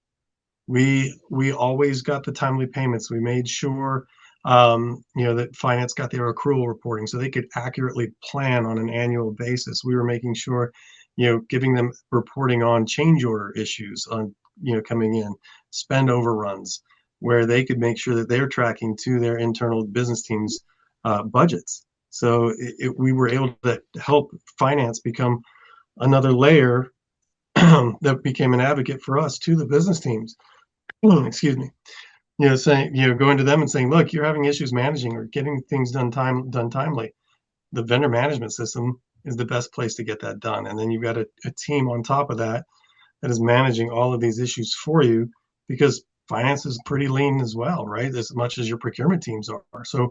We always got the timely payments. We made sure that finance got their accrual reporting so they could accurately plan on an annual basis. We were making sure, giving them reporting on change order issues on coming in, spend overruns, where they could make sure that they're tracking to their internal business teams budgets. So we were able to help finance become another layer that became an advocate for us to the business teams. Excuse me. Saying, going to them and saying, look, you're having issues managing or getting things done timely. The vendor management system is the best place to get that done. And then you've got a team on top of that that is managing all of these issues for you, because finance is pretty lean as well, right? As much as your procurement teams are. So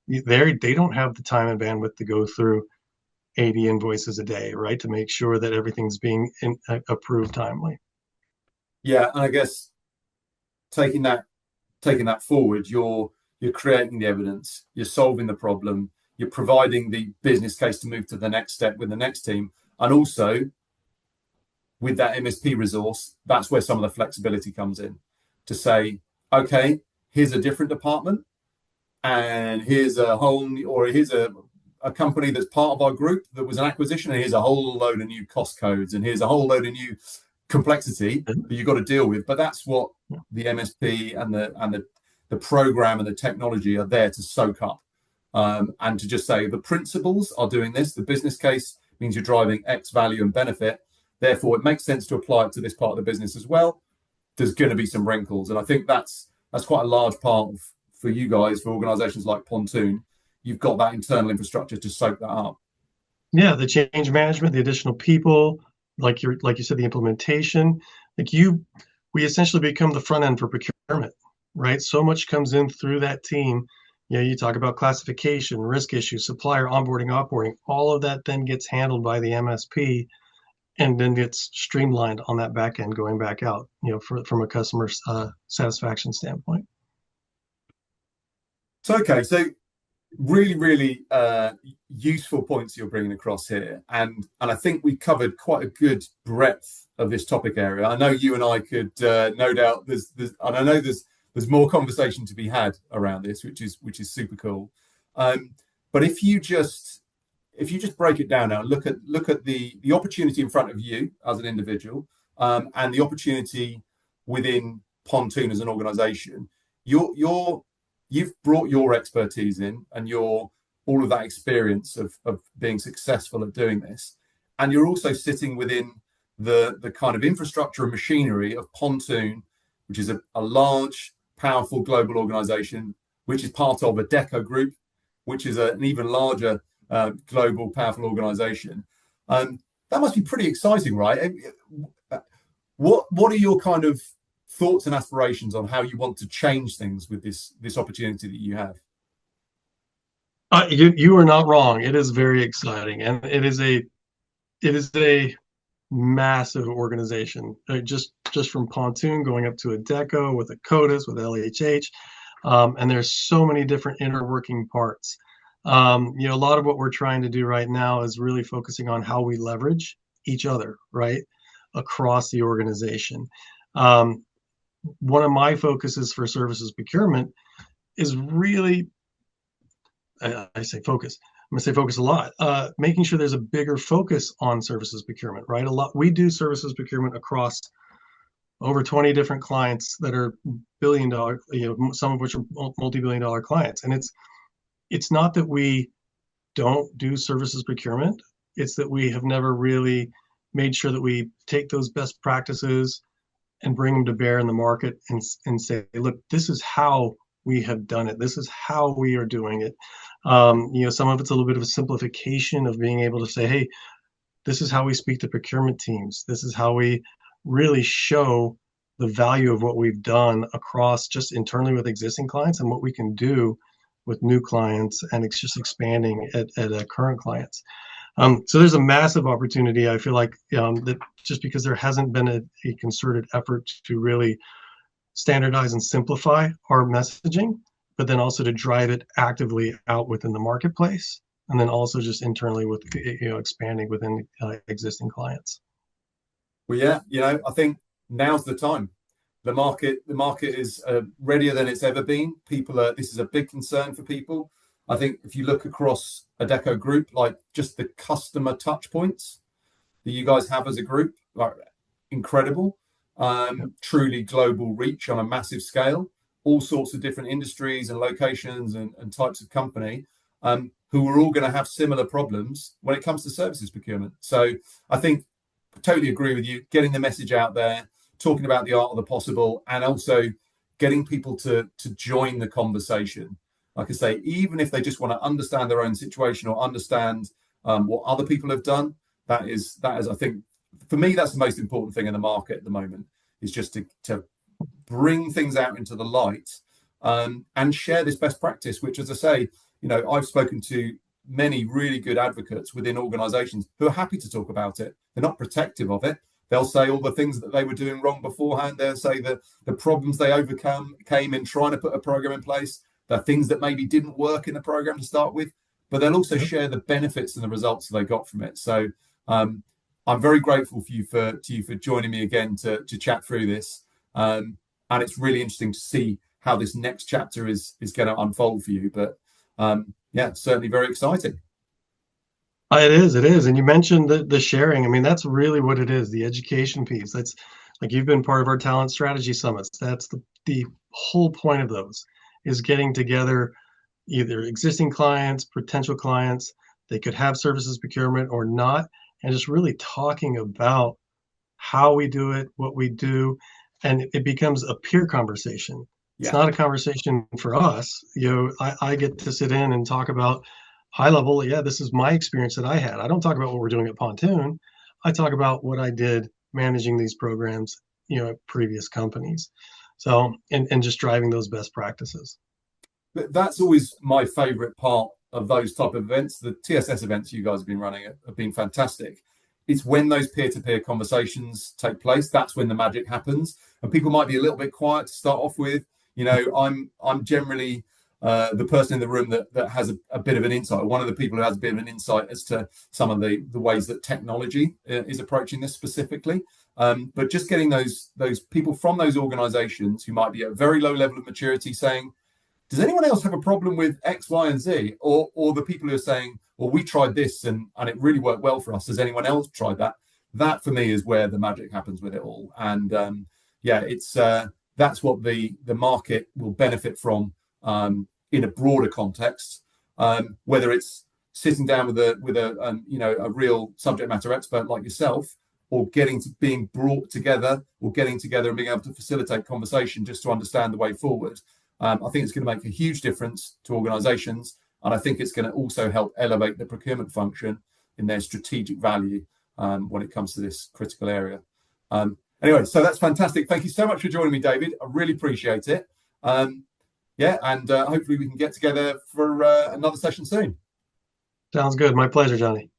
they don't have the time and bandwidth to go through 80 invoices a day, right? To make sure that everything's being approved timely. Yeah, and I guess taking that forward, you're creating the evidence, you're solving the problem, you're providing the business case to move to the next step with the next team, and also with that MSP resource, that's where some of the flexibility comes in to say, okay, here's a different department, and here's a company that's part of our group that was an acquisition, and here's a whole load of new cost codes, and here's a whole load of new complexity that you've got to deal with. But that's what the MSP and the program and the technology are there to soak up, and to just say the principles are doing this. The business case means you're driving X value and benefit. Therefore, it makes sense to apply it to this part of the business as well. There's going to be some wrinkles, and I think that's quite a large part for you guys, for organisations like Pontoon. You've got that internal infrastructure to soak that up. Yeah, the change management, the additional people, like you said, the implementation. We essentially become the front end for procurement, right? So much comes in through that team. You talk about classification, risk issues, supplier onboarding, offboarding. All of that then gets handled by the MSP, and then gets streamlined on that back end, going back out, from a customer satisfaction standpoint. So really, really useful points you're bringing across here, and I think we covered quite a good breadth of this topic area. I know you and I could no doubt and I know there's more conversation to be had around this, which is super cool. But if you just break it down now, look at the opportunity in front of you as an individual, and the opportunity within Pontoon as an organisation. You've brought your expertise in, and all of that experience of being successful at doing this, and you're also sitting within the kind of infrastructure and machinery of Pontoon, which is a large, powerful global organisation, which is part of a Deco group, which is an even larger global, powerful organisation. That must be pretty exciting, right? What are your kind of thoughts and aspirations on how you want to change things with this opportunity that you have? You are not wrong. It is very exciting, and it is a massive organization. Just from Pontoon going up to a Deco, with a CODIS, with LHH, and there's so many different interworking parts. A lot of what we're trying to do right now is really focusing on how we leverage each other, right, across the organization. One of my focuses for services procurement is really, I say focus. I'm going to say focus a lot. Making sure there's a bigger focus on services procurement, right? We do services procurement across over 20 different clients that are billion-dollar, some of which are multi-billion-dollar clients, and it's not that we don't do services procurement. It's that we have never really made sure that we take those best practices and bring them to bear in the market, and say, look, this is how we have done it. This is how we are doing it. Some of it's a little bit of a simplification of being able to say, hey, this is how we speak to procurement teams. This is how we really show the value of what we've done across just internally with existing clients, and what we can do with new clients, and it's just expanding at current clients. So there's a massive opportunity. I feel like that just because there hasn't been a concerted effort to really standardize and simplify our messaging, but then also to drive it actively out within the marketplace, and then also just internally with expanding within existing clients. Well, yeah, I think now's the time. The market is readier than it's ever been. This is a big concern for people. I think if you look across Adecco Group, like just the customer touch points that you guys have as a group, like incredible. Truly global reach on a massive scale, all sorts of different industries and locations and types of company, who are all going to have similar problems when it comes to services procurement. So I think I totally agree with you, getting the message out there, talking about the art of the possible, and also getting people to join the conversation. Like I say, even if they just want to understand their own situation or understand what other people have done, that is, I think, for me, that's the most important thing in the market at the moment, is just to bring things out into the light, and share this best practice, which, as I say, I've spoken to many really good advocates within organizations who are happy to talk about it. They're not protective of it. They'll say all the things that they were doing wrong beforehand. They'll say the problems they came in trying to put a program in place, the things that maybe didn't work in the program to start with, but they'll also share the benefits and the results that they got from it. So I'm very grateful to you for joining me again to chat through this. And it's really interesting to see how this next chapter is going to unfold for you. But yeah, certainly very exciting. It is. And you mentioned the sharing. I mean, that's really what it is, the education piece. That's like, you've been part of our talent strategy summits. That's the whole point of those, is getting together either existing clients, potential clients, they could have services procurement or not, and just really talking about how we do it, what we do, and it becomes a peer conversation. It's not a conversation for us. I get to sit in and talk about high level. Yeah, this is my experience that I had. I don't talk about what we're doing at Pontoon. I talk about what I did managing these programs, at previous companies. So, and just driving those best practices. But that's always my favorite part of those type of events. The TSS events you guys have been running have been fantastic. It's when those peer-to-peer conversations take place, that's when the magic happens. And people might be a little bit quiet to start off with. I'm generally the person in the room that has a bit of an insight, one of the people who has a bit of an insight as to some of the ways that technology is approaching this specifically. But just getting those people from those organizations who might be at a very low level of maturity saying, does anyone else have a problem with X, Y, and Z? Or the people who are saying, well, we tried this and it really worked well for us. Has anyone else tried that? That for me is where the magic happens with it all. And it's that's what the market will benefit from in a broader context. Whether it's sitting down with a real subject matter expert like yourself, or being brought together, or getting together and being able to facilitate conversation just to understand the way forward. I think it's going to make a huge difference to organizations, and I think it's going to also help elevate the procurement function in their strategic value when it comes to this critical area. Anyway, so that's fantastic. Thank you so much for joining me, David. I really appreciate it. And hopefully we can get together for another session soon. Sounds good. My pleasure, Johnny.